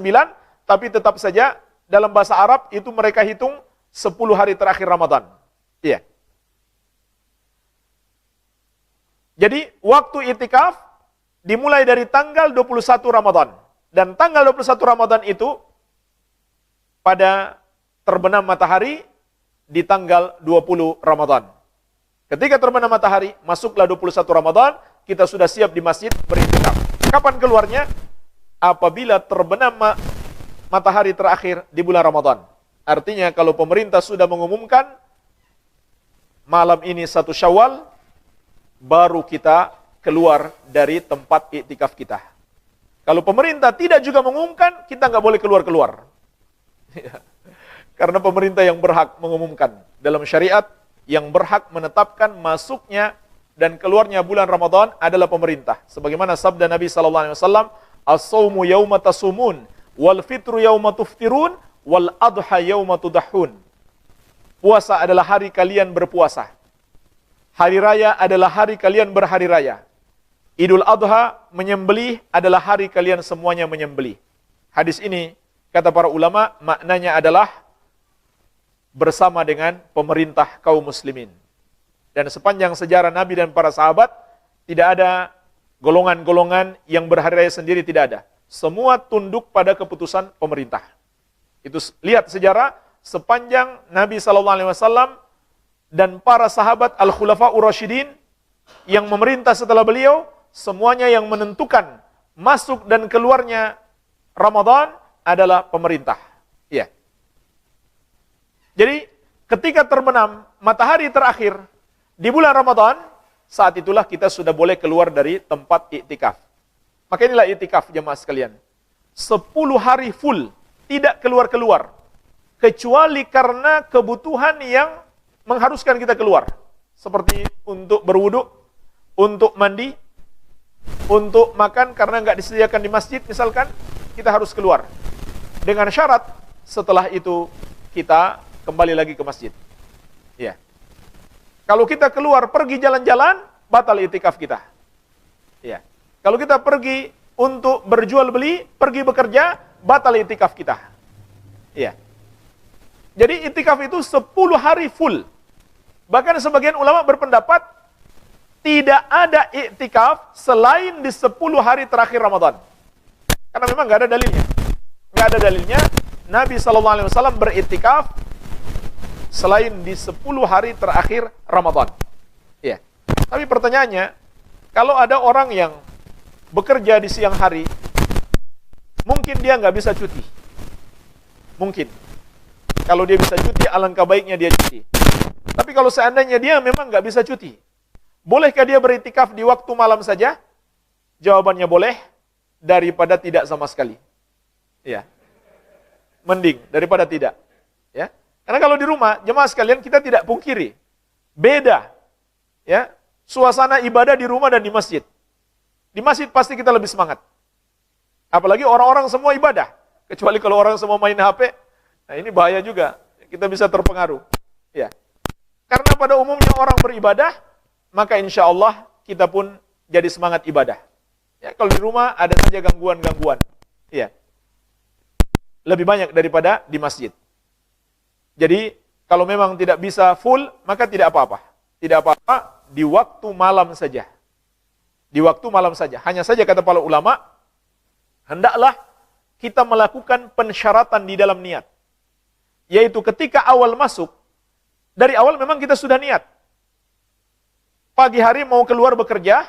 tapi tetap saja dalam bahasa Arab itu mereka hitung 10 hari terakhir Ramadan. Iya. Jadi waktu itikaf dimulai dari tanggal 21 Ramadan. Dan tanggal 21 Ramadan itu pada terbenam matahari di tanggal 20 Ramadan. Ketika terbenam matahari, masuklah 21 Ramadan, kita sudah siap di masjid beriktikaf. Kapan keluarnya? Apabila terbenam matahari terakhir di bulan Ramadan. Artinya kalau pemerintah sudah mengumumkan malam ini 1 Syawal, baru kita keluar dari tempat iktikaf kita. Kalau pemerintah tidak juga mengumumkan, kita nggak boleh keluar-keluar. Karena pemerintah yang berhak mengumumkan. Dalam syariat, yang berhak menetapkan masuknya dan keluarnya bulan Ramadan adalah pemerintah. Sebagaimana sabda Nabi SAW, as-sawmu yawma tasumun, wal fitru yawma tuftirun, wal adha yawma tudahun. Puasa adalah hari kalian berpuasa. Hari raya adalah hari kalian berhari raya. Idul Adha, menyembelih, adalah hari kalian semuanya menyembelih. Hadis ini, kata para ulama, maknanya adalah bersama dengan pemerintah kaum muslimin. Dan sepanjang sejarah Nabi dan para sahabat, tidak ada golongan-golongan yang berhari raya sendiri, tidak ada. Semua tunduk pada keputusan pemerintah. Itu lihat sejarah, sepanjang Nabi SAW dan para sahabat Al-Khulafa'ur Rasyidin yang memerintah setelah beliau, semuanya yang menentukan masuk dan keluarnya Ramadan adalah pemerintah. Iya. Jadi, ketika terbenam matahari terakhir di bulan Ramadan, saat itulah kita sudah boleh keluar dari tempat iktikaf. Maka inilah iktikaf jemaah sekalian. 10 hari full, tidak keluar-keluar. Kecuali karena kebutuhan yang mengharuskan kita keluar. Seperti untuk berwudu, untuk mandi, untuk makan karena nggak disediakan di masjid misalkan, kita harus keluar. Dengan syarat, setelah itu kita kembali lagi ke masjid. Ya. Kalau kita keluar pergi jalan-jalan, batal iktikaf kita. Ya. Kalau kita pergi untuk berjual beli, pergi bekerja, batal iktikaf kita. Ya. Jadi iktikaf itu 10 hari full. Bahkan sebagian ulama berpendapat tidak ada iktikaf selain di 10 hari terakhir Ramadan. Karena memang nggak ada dalilnya. Nggak ada dalilnya Nabi SAW beriktikaf selain di 10 hari terakhir Ramadan. Ya. Tapi pertanyaannya, kalau ada orang yang bekerja di siang hari, mungkin dia nggak bisa cuti. Mungkin. Kalau dia bisa cuti, alangkah baiknya dia cuti. Tapi kalau seandainya dia memang nggak bisa cuti, bolehkah dia beriktikaf di waktu malam saja? Jawabannya boleh, daripada tidak sama sekali. Ya. Mending daripada tidak. Ya. Karena kalau di rumah, jemaah sekalian, kita tidak pungkiri. Beda. Ya. Suasana ibadah di rumah dan di masjid. Di masjid pasti kita lebih semangat. Apalagi orang-orang semua ibadah. Kecuali kalau orang semua main HP, nah ini bahaya juga. Kita bisa terpengaruh. Ya. Karena pada umumnya orang beribadah, maka insya Allah kita pun jadi semangat ibadah. Ya, kalau di rumah ada saja gangguan-gangguan. Ya. Lebih banyak daripada di masjid. Jadi, kalau memang tidak bisa full, maka tidak apa-apa. Tidak apa-apa di waktu malam saja. Di waktu malam saja. Hanya saja kata para ulama, hendaklah kita melakukan pensyaratan di dalam niat. Yaitu ketika awal masuk, dari awal memang kita sudah niat. Pagi hari mau keluar bekerja,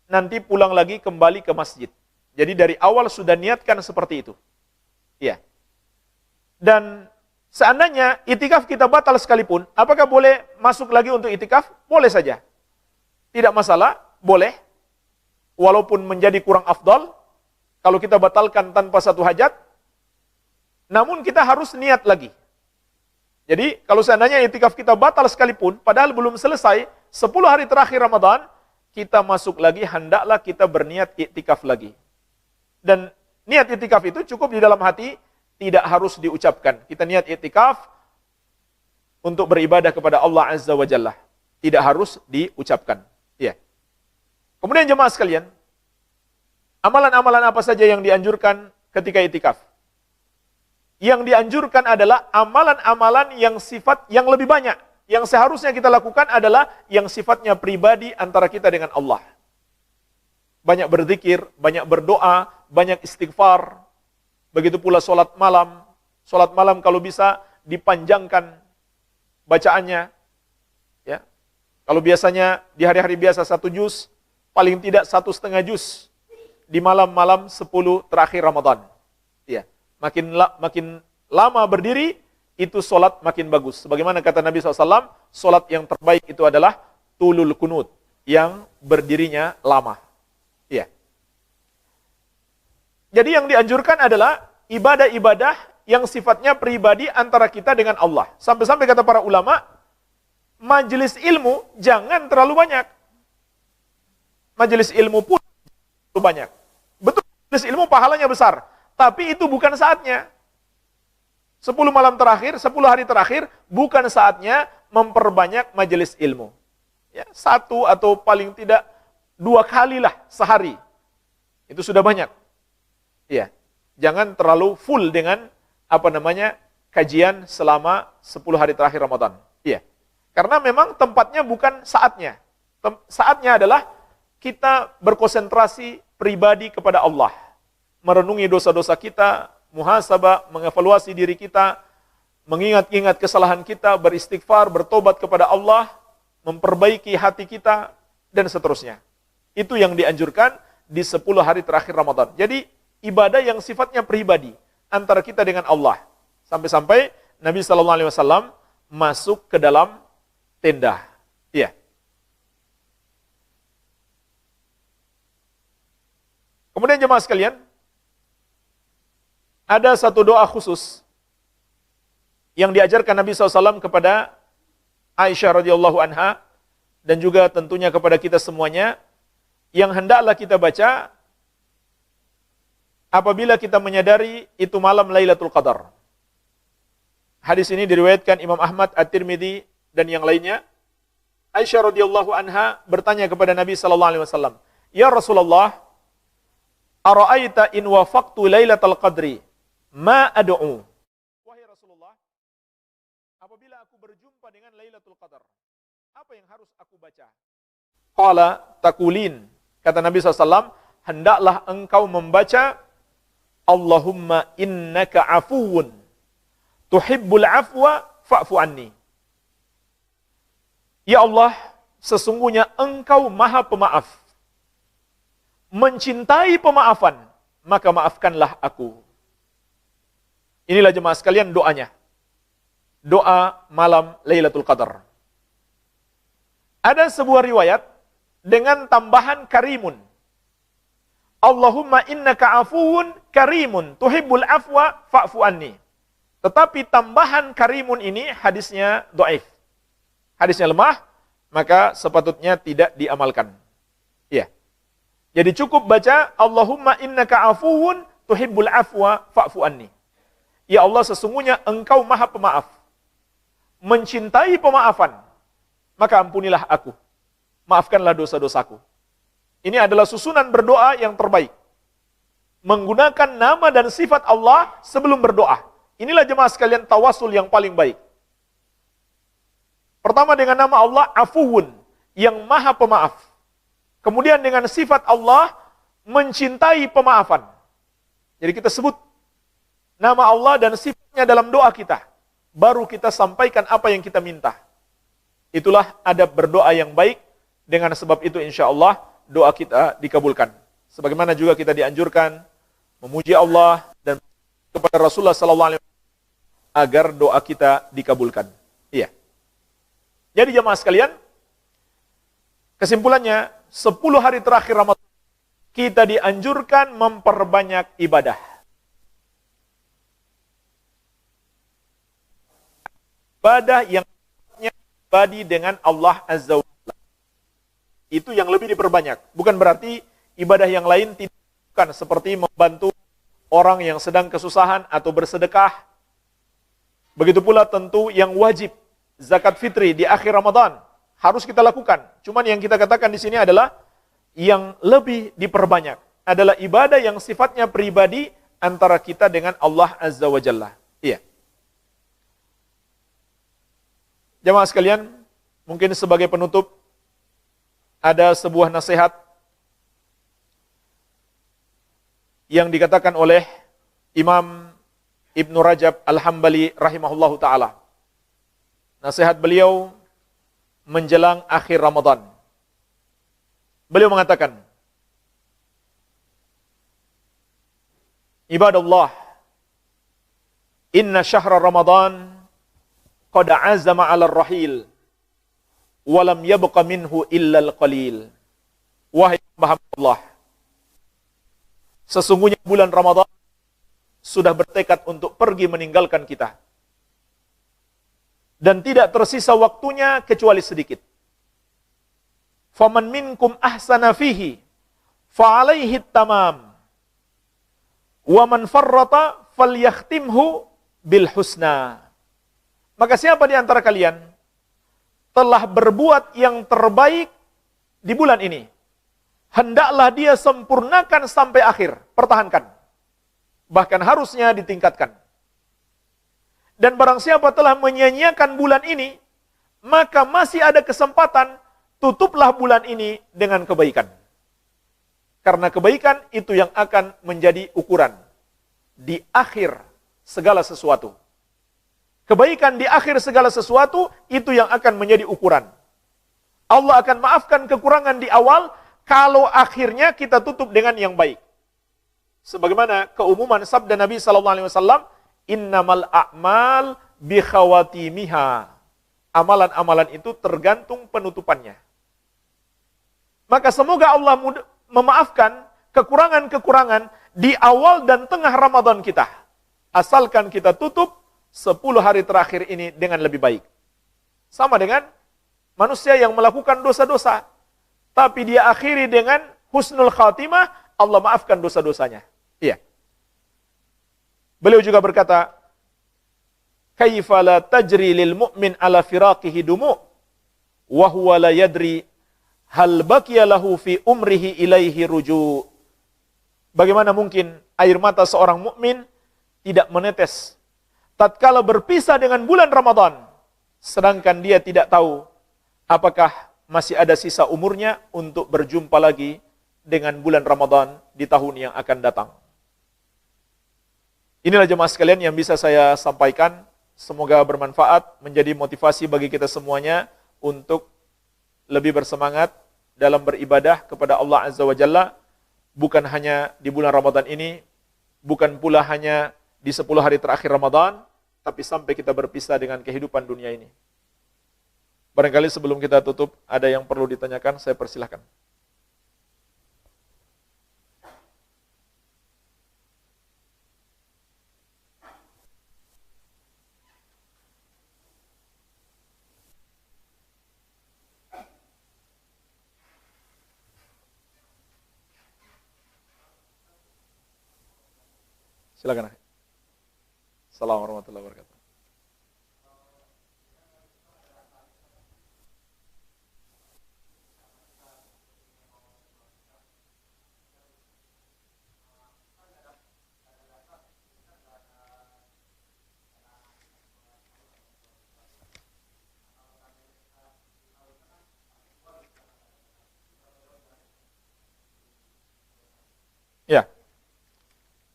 nanti pulang lagi kembali ke masjid. Jadi dari awal sudah niatkan seperti itu. Iya. Dan seandainya itikaf kita batal sekalipun, apakah boleh masuk lagi untuk itikaf? Boleh saja. Tidak masalah, boleh. Walaupun menjadi kurang afdal, kalau kita batalkan tanpa satu hajat, namun kita harus niat lagi. Jadi, kalau seandainya itikaf kita batal sekalipun, padahal belum selesai, 10 hari terakhir Ramadan, kita masuk lagi, hendaklah kita berniat itikaf lagi. Dan niat itikaf itu cukup di dalam hati, tidak harus diucapkan. Kita niat itikaf untuk beribadah kepada Allah Azza wa Jalla. Tidak harus diucapkan. Ya. Kemudian jemaah sekalian, amalan-amalan apa saja yang dianjurkan ketika itikaf? Yang dianjurkan adalah amalan-amalan yang sifat yang lebih banyak. Yang seharusnya kita lakukan adalah yang sifatnya pribadi antara kita dengan Allah. Banyak berzikir, banyak berdoa, banyak istighfar. Begitu pula sholat malam. Sholat malam kalau bisa dipanjangkan bacaannya. Ya. Kalau biasanya di hari-hari biasa 1 juz, paling tidak 1,5 juz di malam-malam 10 terakhir Ramadan. Ya. Makin lama berdiri, itu solat makin bagus. Sebagaimana kata Nabi SAW, solat yang terbaik itu adalah tulul kunut, yang berdirinya lama. Ya. Jadi yang dianjurkan adalah ibadah-ibadah yang sifatnya pribadi antara kita dengan Allah. Sampai-sampai kata para ulama, majelis ilmu jangan terlalu banyak. Majelis ilmu pun terlalu banyak. Betul, majelis ilmu pahalanya besar. Tapi itu bukan saatnya. 10 malam terakhir, 10 hari terakhir, bukan saatnya memperbanyak majelis ilmu. Ya, 1 atau paling tidak 2 kalilah sehari. Itu sudah banyak. Ya, jangan terlalu full dengan kajian selama 10 hari terakhir Ramadan. Iya. Karena memang tempatnya bukan saatnya. Saatnya adalah kita berkonsentrasi pribadi kepada Allah. Merenungi dosa-dosa kita, muhasabah, mengevaluasi diri kita, mengingat-ingat kesalahan kita, beristighfar, bertobat kepada Allah, memperbaiki hati kita, dan seterusnya. Itu yang dianjurkan di 10 hari terakhir Ramadan. Jadi, ibadah yang sifatnya pribadi antara kita dengan Allah. Sampai-sampai Nabi SAW masuk ke dalam tenda. Iya. Kemudian jemaah sekalian, ada satu doa khusus yang diajarkan Nabi SAW kepada Aisyah radhiyallahu anha dan juga tentunya kepada kita semuanya, yang hendaklah kita baca apabila kita menyadari itu malam Lailatul Qadar. Hadis ini diriwayatkan Imam Ahmad, At-Tirmidzi dan yang lainnya. Aisyah radhiyallahu anha bertanya kepada Nabi sallallahu alaihi wasallam, "Ya Rasulullah, ara'aita in wafaqtu Lailatul Qadri ma ad'u?" Wahai Rasulullah, apabila aku berjumpa dengan Lailatul Qadar, apa yang harus aku baca? Qala taqulin, kata Nabi SAW, hendaklah engkau membaca Allahumma innaka afuwun tuhibbul afwa fa'fu anni. Ya Allah, sesungguhnya engkau maha pemaaf, mencintai pemaafan, maka maafkanlah aku. Inilah jemaah sekalian doanya. Doa malam Lailatul Qadar. Ada sebuah riwayat dengan tambahan karimun. Allahumma innaka afuwun karimun tuhibbul afwa fa'fu anni. Tetapi tambahan karimun ini hadisnya dhaif. Hadisnya lemah, maka sepatutnya tidak diamalkan. Iya. Jadi cukup baca Allahumma innaka afuwun tuhibbul afwa fa'fu anni. Ya Allah, sesungguhnya engkau maha pemaaf, mencintai pemaafan, maka ampunilah aku, maafkanlah dosa-dosaku. Ini adalah susunan berdoa yang terbaik. Menggunakan nama dan sifat Allah sebelum berdoa. Inilah jemaah sekalian tawasul yang paling baik. Pertama dengan nama Allah Afuwun, yang maha pemaaf. Kemudian dengan sifat Allah mencintai pemaafan. Jadi kita sebut nama Allah dan sifatnya dalam doa kita. Baru kita sampaikan apa yang kita minta. Itulah adab berdoa yang baik. Dengan sebab itu insya Allah doa kita dikabulkan. Sebagaimana juga kita dianjurkan memuji Allah dan kepada Rasulullah SAW agar doa kita dikabulkan. Iya. Jadi jemaah sekalian, kesimpulannya 10 hari terakhir Ramadan kita dianjurkan memperbanyak ibadah. Ibadah yang pribadi dengan Allah Azza wa Jalla. Itu yang lebih diperbanyak. Bukan berarti ibadah yang lain tidak, bukan seperti membantu orang yang sedang kesusahan atau bersedekah. Begitu pula tentu yang wajib, zakat fitri di akhir Ramadan harus kita lakukan. Cuman yang kita katakan di sini adalah yang lebih diperbanyak adalah ibadah yang sifatnya pribadi antara kita dengan Allah Azza wa Jalla. Iya. Jemaah sekalian, mungkin sebagai penutup ada sebuah nasihat yang dikatakan oleh Imam Ibnu Rajab Al-Hambali rahimahullahu ta'ala. Nasihat beliau menjelang akhir Ramadan. Beliau mengatakan, Ibadallah, inna syahra Ramadan qad azama 'ala ar-rahil wa lam yabqa minhu illa al-qalil. Wahai hamba Allah, sesungguhnya bulan Ramadan sudah bertekad untuk pergi meninggalkan kita. Dan tidak tersisa waktunya kecuali sedikit. Faman minkum ahsana fihi fa 'alaihi tamam. Wa man farrata falyakhtimhu bil husna. Maka siapa di antara kalian telah berbuat yang terbaik di bulan ini, hendaklah dia sempurnakan sampai akhir, pertahankan. Bahkan harusnya ditingkatkan. Dan barang siapa telah menyia-nyiakan bulan ini, maka masih ada kesempatan, tutuplah bulan ini dengan kebaikan. Karena kebaikan itu yang akan menjadi ukuran di akhir segala sesuatu. Kebaikan di akhir segala sesuatu itu yang akan menjadi ukuran. Allah akan maafkan kekurangan di awal kalau akhirnya kita tutup dengan yang baik. Sebagaimana keumuman sabda Nabi SAW, innamal a'mal bi khawatimiha. Amalan-amalan itu tergantung penutupannya. Maka semoga Allah memaafkan kekurangan-kekurangan di awal dan tengah Ramadan kita. Asalkan kita tutup 10 hari terakhir ini dengan lebih baik. Sama dengan manusia yang melakukan dosa-dosa, tapi dia akhiri dengan husnul khatimah, Allah maafkan dosa-dosanya. Iya. Beliau juga berkata, kaifa la tajri lil mu'min ala firaqihi dumu' wa huwa la yadri hal baqiya lahu fi umrihi ilaihi ruju'. Bagaimana mungkin air mata seorang mukmin tidak menetes tatkala berpisah dengan bulan Ramadan, sedangkan dia tidak tahu apakah masih ada sisa umurnya untuk berjumpa lagi dengan bulan Ramadan di tahun yang akan datang. Inilah jemaah sekalian yang bisa saya sampaikan. Semoga bermanfaat, menjadi motivasi bagi kita semuanya untuk lebih bersemangat dalam beribadah kepada Allah Azza wa Jalla. Bukan hanya di bulan Ramadan ini, bukan pula hanya di 10 hari terakhir Ramadan, tapi sampai kita berpisah dengan kehidupan dunia ini. Barangkali sebelum kita tutup, ada yang perlu ditanyakan, saya persilahkan. Silakan. Assalamualaikum warahmatullahi wabarakatuh.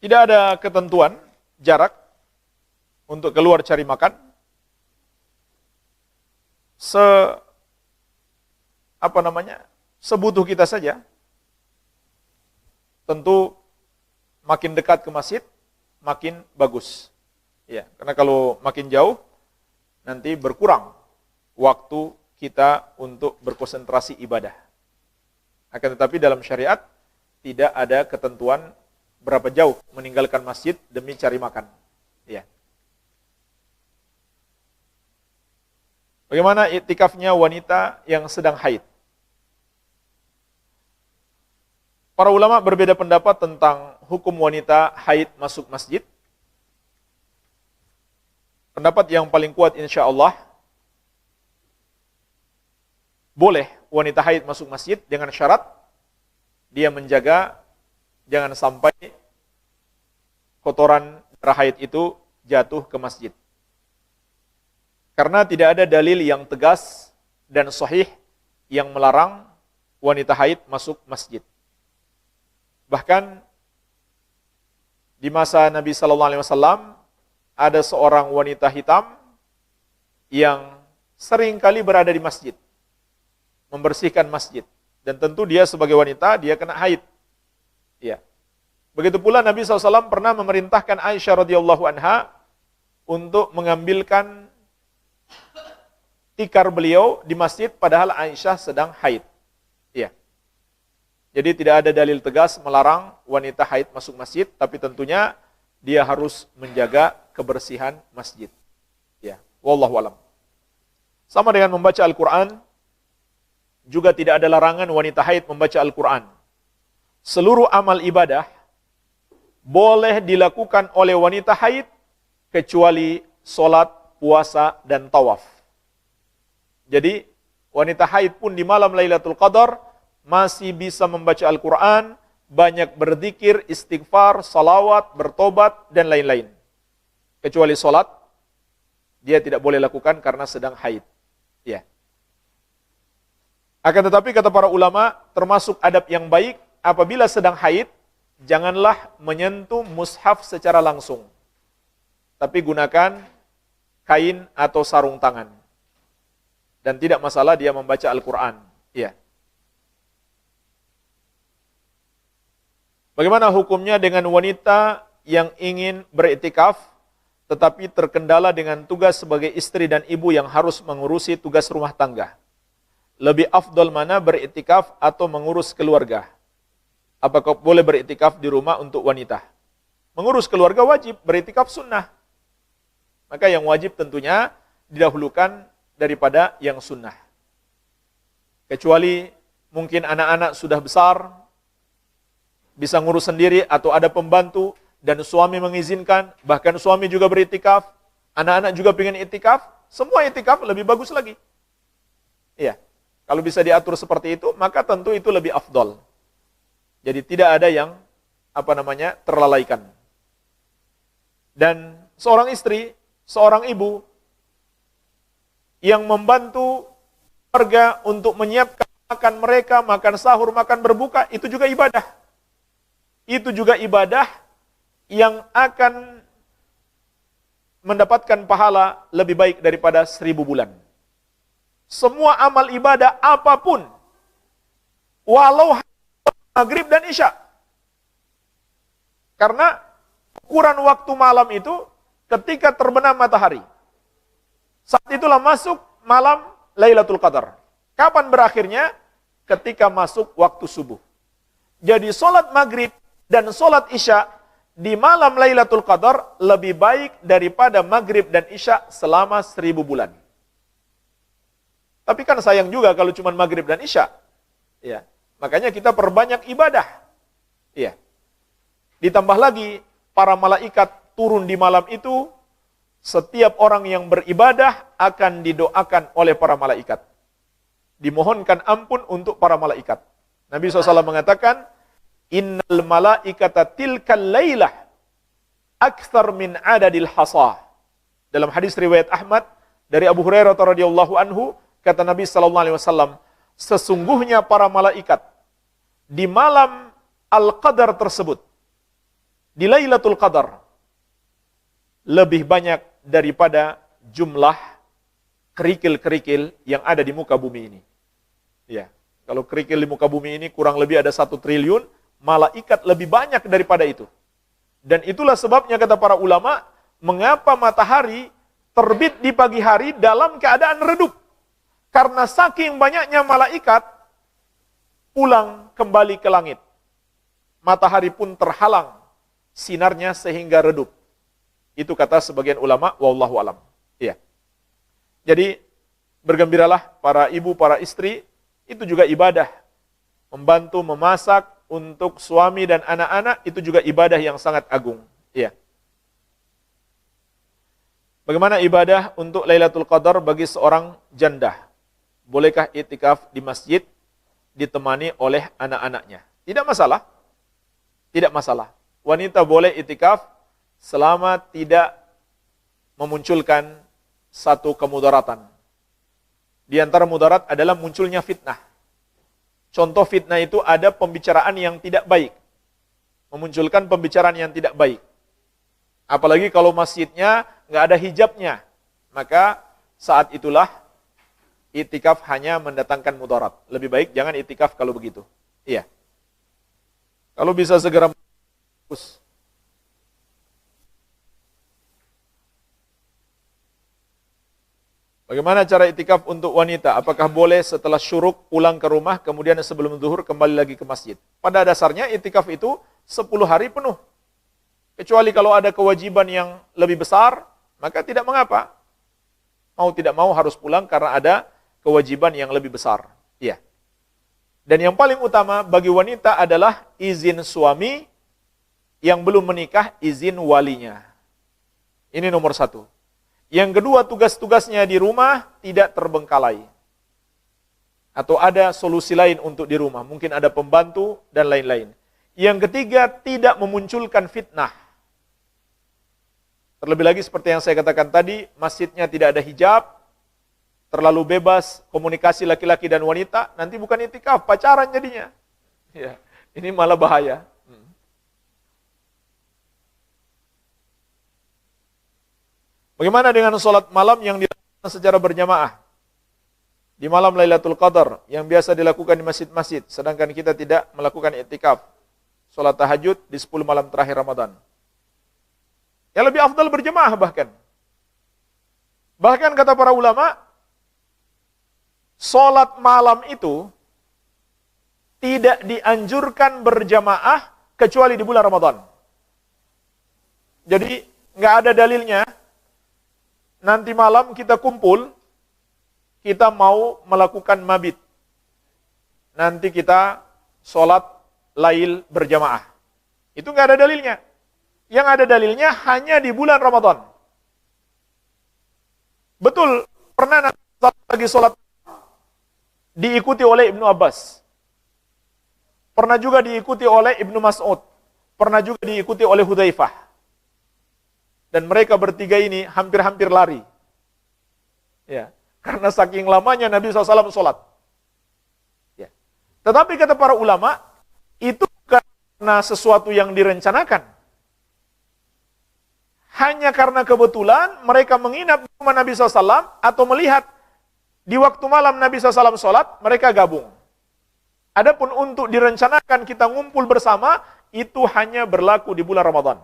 Tidak ada ketentuan jarak untuk keluar cari makan. Sebutuh kita saja. Tentu makin dekat ke masjid, makin bagus. Ya, karena kalau makin jauh, nanti berkurang waktu kita untuk berkonsentrasi ibadah. Akan tetapi dalam syariat, tidak ada ketentuan berapa jauh meninggalkan masjid demi cari makan. Ya. Bagaimana iktikafnya wanita yang sedang haid? Para ulama berbeda pendapat tentang hukum wanita haid masuk masjid. Pendapat yang paling kuat insya Allah, boleh wanita haid masuk masjid dengan syarat dia menjaga jangan sampai kotoran darah haid itu jatuh ke masjid. Karena tidak ada dalil yang tegas dan sahih yang melarang wanita haid masuk masjid. Bahkan di masa Nabi sallallahu alaihi wasallam ada seorang wanita hitam yang sering kali berada di masjid, membersihkan masjid, dan tentu dia sebagai wanita dia kena haid. Ya. Begitu pula Nabi SAW pernah memerintahkan Aisyah radhiyallahu anha untuk mengambilkan tikar beliau di masjid padahal Aisyah sedang haid. Ya. Jadi tidak ada dalil tegas melarang wanita haid masuk masjid, tapi tentunya dia harus menjaga kebersihan masjid. Ya, wallahu alam. Sama dengan membaca Al-Qur'an, juga tidak ada larangan wanita haid membaca Al-Qur'an. Seluruh amal ibadah boleh dilakukan oleh wanita haid kecuali salat, puasa dan tawaf. Jadi wanita haid pun di malam Lailatul Qadar masih bisa membaca Al-Qur'an, banyak berzikir, istighfar, salawat, bertobat dan lain-lain. Kecuali salat dia tidak boleh lakukan karena sedang haid. Ya. Akan tetapi kata para ulama, termasuk adab yang baik apabila sedang haid, janganlah menyentuh mushaf secara langsung. Tapi gunakan kain atau sarung tangan. Dan tidak masalah dia membaca Al-Qur'an. Ya. Bagaimana hukumnya dengan wanita yang ingin beriktikaf tetapi terkendala dengan tugas sebagai istri dan ibu yang harus mengurusi tugas rumah tangga? Lebih afdal mana beriktikaf atau mengurus keluarga? Apakah boleh beriktikaf di rumah untuk wanita? Mengurus keluarga wajib, beriktikaf sunnah. Maka yang wajib tentunya didahulukan daripada yang sunnah. Kecuali mungkin anak-anak sudah besar, bisa ngurus sendiri atau ada pembantu dan suami mengizinkan, bahkan suami juga beriktikaf, anak-anak juga pengen iktikaf, semua iktikaf lebih bagus lagi. Iya. Kalau bisa diatur seperti itu, maka tentu itu lebih afdal. Jadi tidak ada yang terlalaikan. Dan seorang istri, seorang ibu yang membantu keluarga untuk menyiapkan makan mereka, makan sahur, makan berbuka, itu juga ibadah. Itu juga ibadah yang akan mendapatkan pahala lebih baik daripada 1000 bulan. Semua amal ibadah apapun, walau maghrib dan isya. Karena ukuran waktu malam itu ketika terbenam matahari. Saat itulah masuk malam Lailatul Qadar. Kapan berakhirnya? Ketika masuk waktu subuh. Jadi sholat maghrib dan sholat isya di malam Lailatul Qadar lebih baik daripada maghrib dan isya selama 1000 bulan. Tapi kan sayang juga kalau cuma maghrib dan isya. Ya. Makanya kita perbanyak ibadah. Ya. Ditambah lagi, para malaikat turun di malam itu, setiap orang yang beribadah akan didoakan oleh para malaikat. Dimohonkan ampun untuk para malaikat. Nabi SAW mengatakan, Innal malaikata tilkal laylah akthar min adadil hasa. Dalam hadis riwayat Ahmad dari Abu Hurairah radhiyallahu anhu, kata Nabi SAW, sesungguhnya para malaikat di malam Al-Qadar tersebut di Lailatul Qadar lebih banyak daripada jumlah kerikil-kerikil yang ada di muka bumi ini. Ya, kalau kerikil di muka bumi ini kurang lebih ada 1 triliun, malaikat lebih banyak daripada itu. Dan itulah sebabnya kata para ulama, mengapa matahari terbit di pagi hari dalam keadaan redup. Karena saking banyaknya malaikat pulang kembali ke langit. Matahari pun terhalang sinarnya sehingga redup. Itu kata sebagian ulama, wallahu alam. Iya. Jadi bergembiralah para ibu, para istri, itu juga ibadah. Membantu memasak untuk suami dan anak-anak itu juga ibadah yang sangat agung. Iya. Bagaimana ibadah untuk Lailatul Qadar bagi seorang janda? Bolehkah iktikaf di masjid ditemani oleh anak-anaknya? Tidak masalah. Tidak masalah. Wanita boleh iktikaf selama tidak memunculkan satu kemudaratan. Di antara mudarat adalah munculnya fitnah. Contoh fitnah itu ada pembicaraan yang tidak baik. Memunculkan pembicaraan yang tidak baik. Apalagi kalau masjidnya nggak ada hijabnya. Maka saat itulah iktikaf hanya mendatangkan mudarat. Lebih baik jangan iktikaf kalau begitu. Iya. Kalau bisa segera bagus. Bagaimana cara iktikaf untuk wanita? Apakah boleh setelah syuruk pulang ke rumah, kemudian sebelum zuhur kembali lagi ke masjid? Pada dasarnya iktikaf itu 10 hari penuh. Kecuali kalau ada kewajiban yang lebih besar, maka tidak mengapa. Mau tidak mau harus pulang karena ada kewajiban yang lebih besar. Iya. Dan yang paling utama bagi wanita adalah izin suami, yang belum menikah izin walinya. Ini nomor 1. Yang kedua, tugas-tugasnya di rumah tidak terbengkalai. Atau ada solusi lain untuk di rumah. Mungkin ada pembantu dan lain-lain. Yang ketiga, tidak memunculkan fitnah. Terlebih lagi seperti yang saya katakan tadi, masjidnya tidak ada hijab, terlalu bebas komunikasi laki-laki dan wanita, nanti bukan iktikaf, pacaran jadinya. Ya, ini malah bahaya. Bagaimana dengan sholat malam yang dilakukan secara berjamaah? Di malam Lailatul Qadar, yang biasa dilakukan di masjid-masjid, sedangkan kita tidak melakukan iktikaf. Sholat tahajud di 10 malam terakhir Ramadan. Yang lebih afdal berjamaah bahkan. Bahkan kata para ulama, sholat malam itu tidak dianjurkan berjamaah kecuali di bulan Ramadan. Jadi, nggak ada dalilnya. Nanti malam kita kumpul, kita mau melakukan mabit. Nanti kita sholat lail berjamaah. Itu nggak ada dalilnya. Yang ada dalilnya hanya di bulan Ramadan. Betul, pernah lagi sholat diikuti oleh Ibnu Abbas. Pernah juga diikuti oleh Ibnu Mas'ud. Pernah juga diikuti oleh Hudzaifah. Dan mereka bertiga ini hampir-hampir lari. Ya, karena saking lamanya Nabi SAW sholat. Ya. Tetapi kata para ulama, itu karena sesuatu yang direncanakan. Hanya karena kebetulan mereka menginap di rumah Nabi SAW atau melihat di waktu malam Nabi SAW sholat, mereka gabung. Adapun untuk direncanakan kita ngumpul bersama, itu hanya berlaku di bulan Ramadan.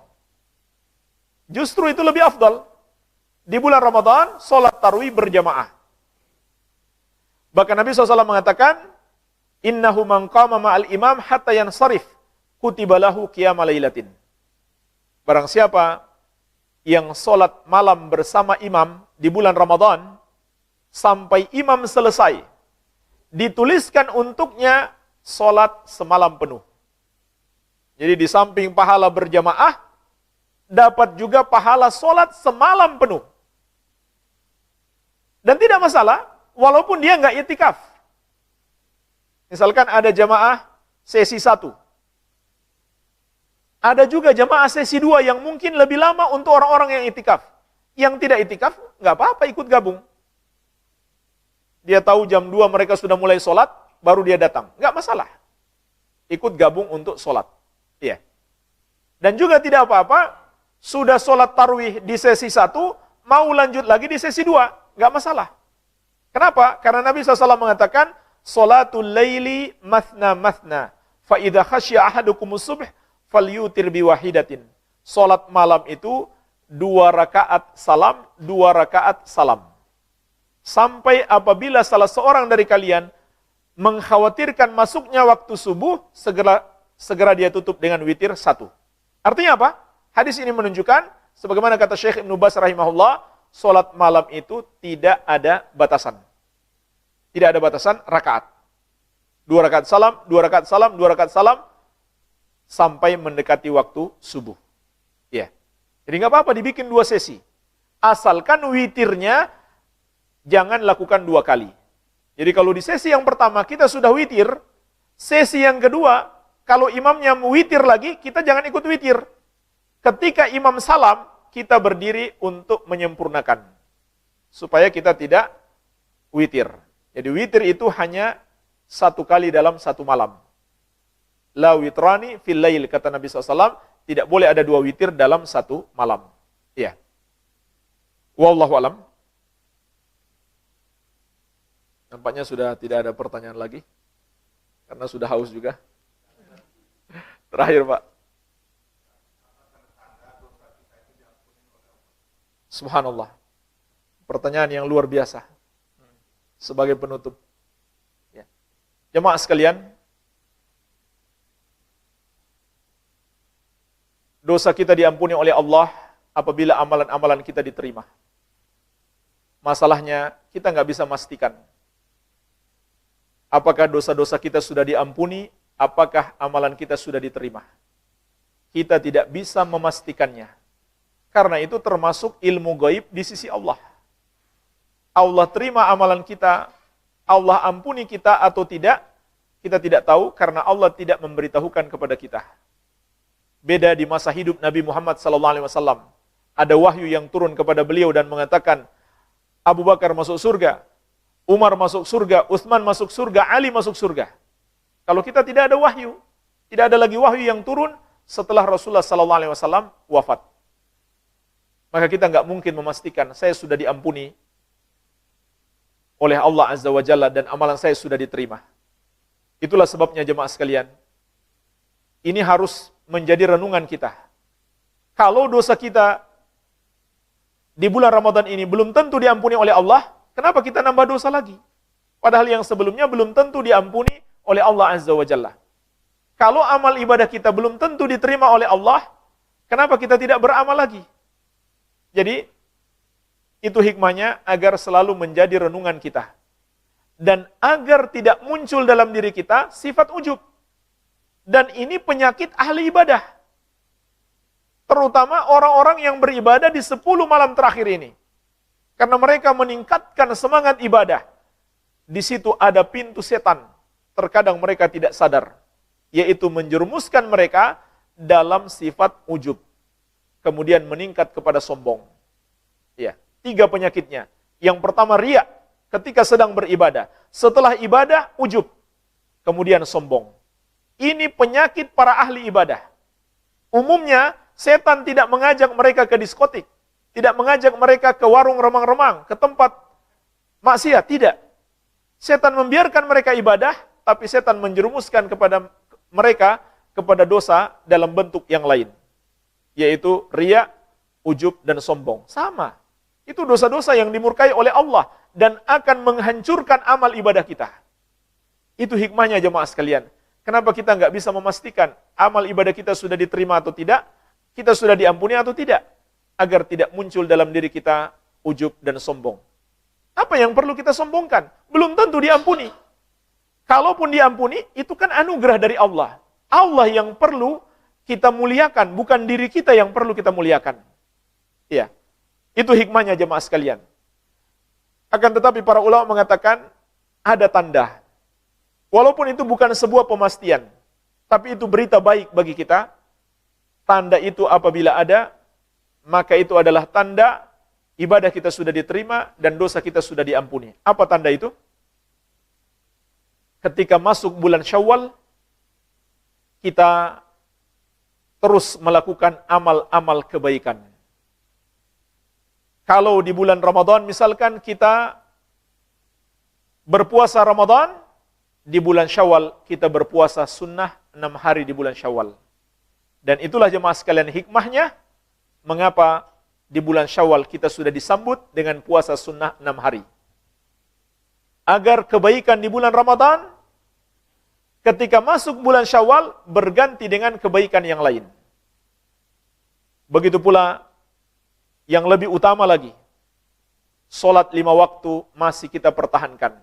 Justru itu lebih afdal. Di bulan Ramadan, sholat tarawih berjamaah. Bahkan Nabi SAW mengatakan, Innahu man qama ma'al imam hatta yansarif, kutiba lahu qiyama lailatin. Barang siapa yang sholat malam bersama imam di bulan Ramadan, sampai imam selesai, dituliskan untuknya sholat semalam penuh. Jadi di samping pahala berjamaah, dapat juga pahala sholat semalam penuh. Dan tidak masalah, walaupun dia nggak iktikaf. Misalkan ada jamaah sesi 1. Ada juga jamaah sesi 2 yang mungkin lebih lama untuk orang-orang yang iktikaf. Yang tidak iktikaf, nggak apa-apa ikut gabung. Dia tahu jam 2 mereka sudah mulai sholat, baru dia datang. Nggak masalah. Ikut gabung untuk sholat. Iya. Dan juga tidak apa-apa, sudah sholat tarawih di sesi 1, mau lanjut lagi di sesi 2, nggak masalah. Kenapa? Karena Nabi SAW mengatakan, sholatul laili mathna mathna, fa idza khasya ahadukumus subh falyutir biwahidatin. Sholat malam itu 2 rakaat salam, 2 rakaat salam. Sampai apabila salah seorang dari kalian mengkhawatirkan masuknya waktu subuh, segera dia tutup dengan witir 1. Artinya apa? Hadis ini menunjukkan, sebagaimana kata Syekh Ibnu Baz rahimahullah, sholat malam itu tidak ada batasan. Tidak ada batasan rakaat. 2 rakaat salam, 2 rakaat salam, 2 rakaat salam, sampai mendekati waktu subuh. Ya. Jadi nggak apa-apa dibikin 2 sesi. Asalkan witirnya jangan lakukan 2 kali. Jadi kalau di sesi yang pertama kita sudah witir, sesi yang kedua, kalau imamnya witir lagi, kita jangan ikut witir. Ketika imam salam, kita berdiri untuk menyempurnakan. Supaya kita tidak witir. Jadi witir itu hanya 1 kali dalam 1 malam. La witrani fil lail, kata Nabi SAW, tidak boleh ada 2 witir dalam 1 malam. Ya. Wallahu alam. Nampaknya sudah tidak ada pertanyaan lagi. Karena sudah haus juga. Terakhir, Pak. Subhanallah. Pertanyaan yang luar biasa. Sebagai penutup. Ya. Jemaah sekalian, dosa kita diampuni oleh Allah apabila amalan-amalan kita diterima. Masalahnya, kita nggak bisa memastikan apakah dosa-dosa kita sudah diampuni, apakah amalan kita sudah diterima. Kita tidak bisa memastikannya. Karena itu termasuk ilmu gaib di sisi Allah. Allah terima amalan kita, Allah ampuni kita atau tidak, kita tidak tahu karena Allah tidak memberitahukan kepada kita. Beda di masa hidup Nabi Muhammad SAW. Ada wahyu yang turun kepada beliau dan mengatakan, Abu Bakar masuk surga, Umar masuk surga, Utsman masuk surga, Ali masuk surga. Kalau kita tidak ada wahyu, tidak ada lagi wahyu yang turun setelah Rasulullah SAW wafat. Maka kita nggak mungkin memastikan saya sudah diampuni oleh Allah Azza wa Jalla dan amalan saya sudah diterima. Itulah sebabnya jemaah sekalian, ini harus menjadi renungan kita. Kalau dosa kita di bulan Ramadan ini belum tentu diampuni oleh Allah, kenapa kita nambah dosa lagi? Padahal yang sebelumnya belum tentu diampuni oleh Allah Azza wa Jalla. Kalau amal ibadah kita belum tentu diterima oleh Allah, kenapa kita tidak beramal lagi? Jadi, itu hikmahnya agar selalu menjadi renungan kita. Dan agar tidak muncul dalam diri kita sifat ujub. Dan ini penyakit ahli ibadah. Terutama orang-orang yang beribadah di 10 malam terakhir ini. Karena mereka meningkatkan semangat ibadah. Di situ ada pintu setan. Terkadang mereka tidak sadar. Yaitu menjerumuskan mereka dalam sifat ujub. Kemudian meningkat kepada sombong. Ya, 3 penyakitnya. Yang pertama riya, ketika sedang beribadah. Setelah ibadah, ujub. Kemudian sombong. Ini penyakit para ahli ibadah. Umumnya, setan tidak mengajak mereka ke diskotik. Tidak mengajak mereka ke warung remang-remang, ke tempat maksiat. Tidak. Setan membiarkan mereka ibadah, tapi setan menjerumuskan kepada mereka kepada dosa dalam bentuk yang lain. Yaitu riya, ujub, dan sombong. Sama. Itu dosa-dosa yang dimurkai oleh Allah dan akan menghancurkan amal ibadah kita. Itu hikmahnya jemaah sekalian. Kenapa kita nggak bisa memastikan amal ibadah kita sudah diterima atau tidak, kita sudah diampuni atau tidak, agar tidak muncul dalam diri kita ujub dan sombong. Apa yang perlu kita sombongkan? Belum tentu diampuni. Kalaupun diampuni, itu kan anugerah dari Allah. Allah yang perlu kita muliakan, bukan diri kita yang perlu kita muliakan. Ya, itu hikmahnya jemaah sekalian. Akan tetapi para ulama mengatakan ada tanda. Walaupun itu bukan sebuah pemastian, tapi itu berita baik bagi kita. Tanda itu apabila ada, maka itu adalah tanda ibadah kita sudah diterima dan dosa kita sudah diampuni. Apa tanda itu? Ketika masuk bulan Syawal, kita terus melakukan amal-amal kebaikan. Kalau di bulan Ramadan misalkan kita berpuasa Ramadan, di bulan Syawal kita berpuasa sunnah 6 hari di bulan Syawal. Dan itulah jemaah sekalian hikmahnya, mengapa di bulan Syawal kita sudah disambut dengan puasa sunnah 6 hari. Agar kebaikan di bulan Ramadan, ketika masuk bulan Syawal, berganti dengan kebaikan yang lain. Begitu pula, yang lebih utama lagi, solat 5 waktu masih kita pertahankan.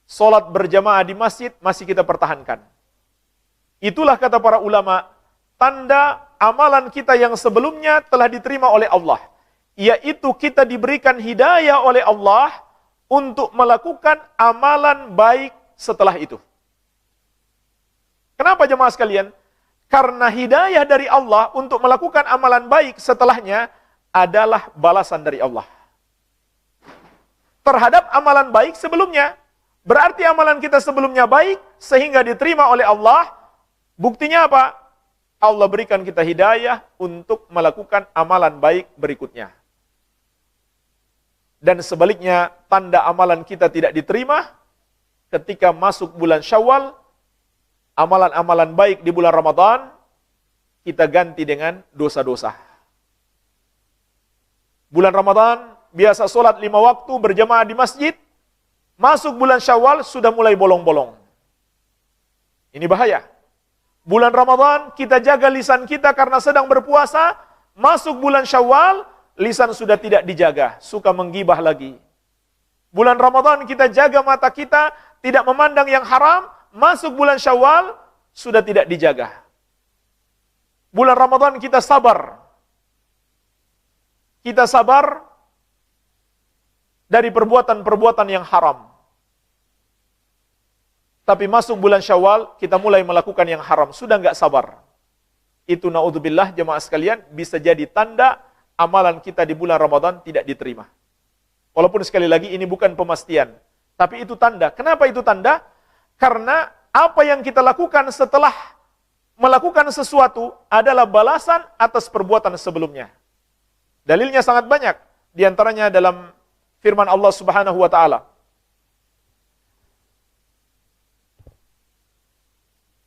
Solat berjamaah di masjid masih kita pertahankan. Itulah kata para ulama, tanda amalan kita yang sebelumnya telah diterima oleh Allah. Yaitu kita diberikan hidayah oleh Allah untuk melakukan amalan baik setelah itu. Kenapa jemaah sekalian? Karena hidayah dari Allah untuk melakukan amalan baik setelahnya adalah balasan dari Allah terhadap amalan baik sebelumnya. Berarti amalan kita sebelumnya baik sehingga diterima oleh Allah. Buktinya apa? Allah berikan kita hidayah untuk melakukan amalan baik berikutnya. Dan sebaliknya, tanda amalan kita tidak diterima ketika masuk bulan Syawal, amalan-amalan baik di bulan Ramadan kita ganti dengan dosa-dosa. Bulan Ramadan biasa sholat 5 waktu berjamaah di masjid, masuk bulan Syawal sudah mulai bolong-bolong. Ini bahaya. Bulan Ramadan kita jaga lisan kita karena sedang berpuasa, masuk bulan Syawal lisan sudah tidak dijaga, suka menggibah lagi. Bulan Ramadan kita jaga mata kita tidak memandang yang haram, masuk bulan Syawal sudah tidak dijaga. Bulan Ramadan kita sabar. Kita sabar dari perbuatan-perbuatan yang haram. Tapi masuk bulan Syawal, kita mulai melakukan yang haram. Sudah enggak sabar. Itu na'udzubillah jemaah sekalian, bisa jadi tanda amalan kita di bulan Ramadan tidak diterima. Walaupun sekali lagi ini bukan pemastian. Tapi itu tanda. Kenapa itu tanda? Karena apa yang kita lakukan setelah melakukan sesuatu adalah balasan atas perbuatan sebelumnya. Dalilnya sangat banyak. Di antaranya dalam firman Allah Subhanahu wa taala.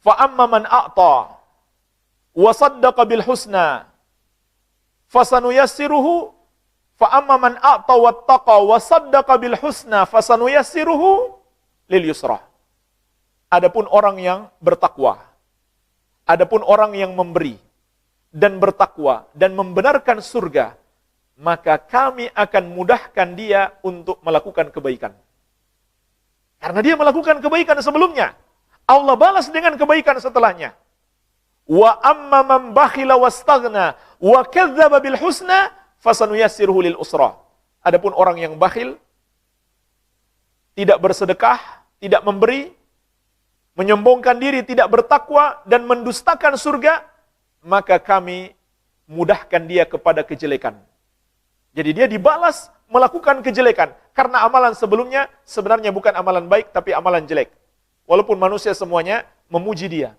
Fa amma man a'ta wa saddaqa bil husna fasanuyassiruhu fa amma man a'ta wattaqa wa saddaqa bil husna fasanuyassiruhu lil yusra. Adapun orang yang bertakwa, adapun orang yang memberi dan bertakwa dan membenarkan surga, maka kami akan mudahkan dia untuk melakukan kebaikan. Karena dia melakukan kebaikan sebelumnya, Allah balas dengan kebaikan setelahnya. Wa amma man bakhila wastaghna wa kadzdzaba bil husna fasanuyassiruhu lil usra. Adapun orang yang bakhil, tidak bersedekah, tidak memberi, menyombongkan diri, tidak bertakwa dan mendustakan surga, maka kami mudahkan dia kepada kejelekan. Jadi dia dibalas melakukan kejelekan karena amalan sebelumnya sebenarnya bukan amalan baik tapi amalan jelek. Walaupun manusia semuanya memuji dia,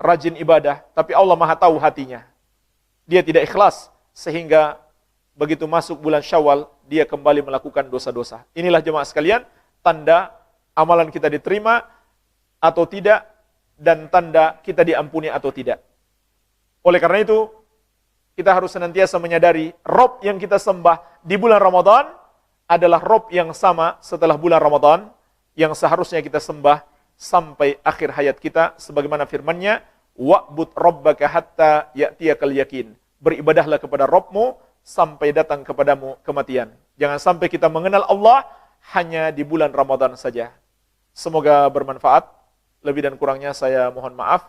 rajin ibadah, tapi Allah Maha tahu hatinya. Dia tidak ikhlas, sehingga begitu masuk bulan Syawal, dia kembali melakukan dosa-dosa. Inilah jemaah sekalian, tanda amalan kita diterima atau tidak, dan tanda kita diampuni atau tidak. Oleh karena itu, kita harus senantiasa menyadari, Rob yang kita sembah di bulan Ramadan adalah Rob yang sama setelah bulan Ramadan, yang seharusnya kita sembah sampai akhir hayat kita, sebagaimana firman-Nya, wa'bud rabbaka hatta ya'tiyakal yakin. Beribadahlah kepada Rabbmu sampai datang kepadamu kematian. Jangan sampai kita mengenal Allah hanya di bulan Ramadan saja. Semoga bermanfaat. Lebih dan kurangnya saya mohon maaf.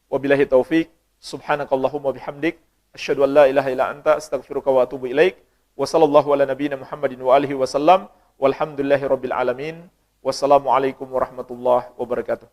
Wabillahi taufik. Subhanakallahumma bihamdik. Asyhadu an la ilaha illa anta astaghfiruka wa atubu ilaik. Wa sallallahu ala nabiyyina Muhammadin wa alihi wasallam. Walhamdulillahi rabbil alamin. Wassalamualaikum warahmatullahi wabarakatuh.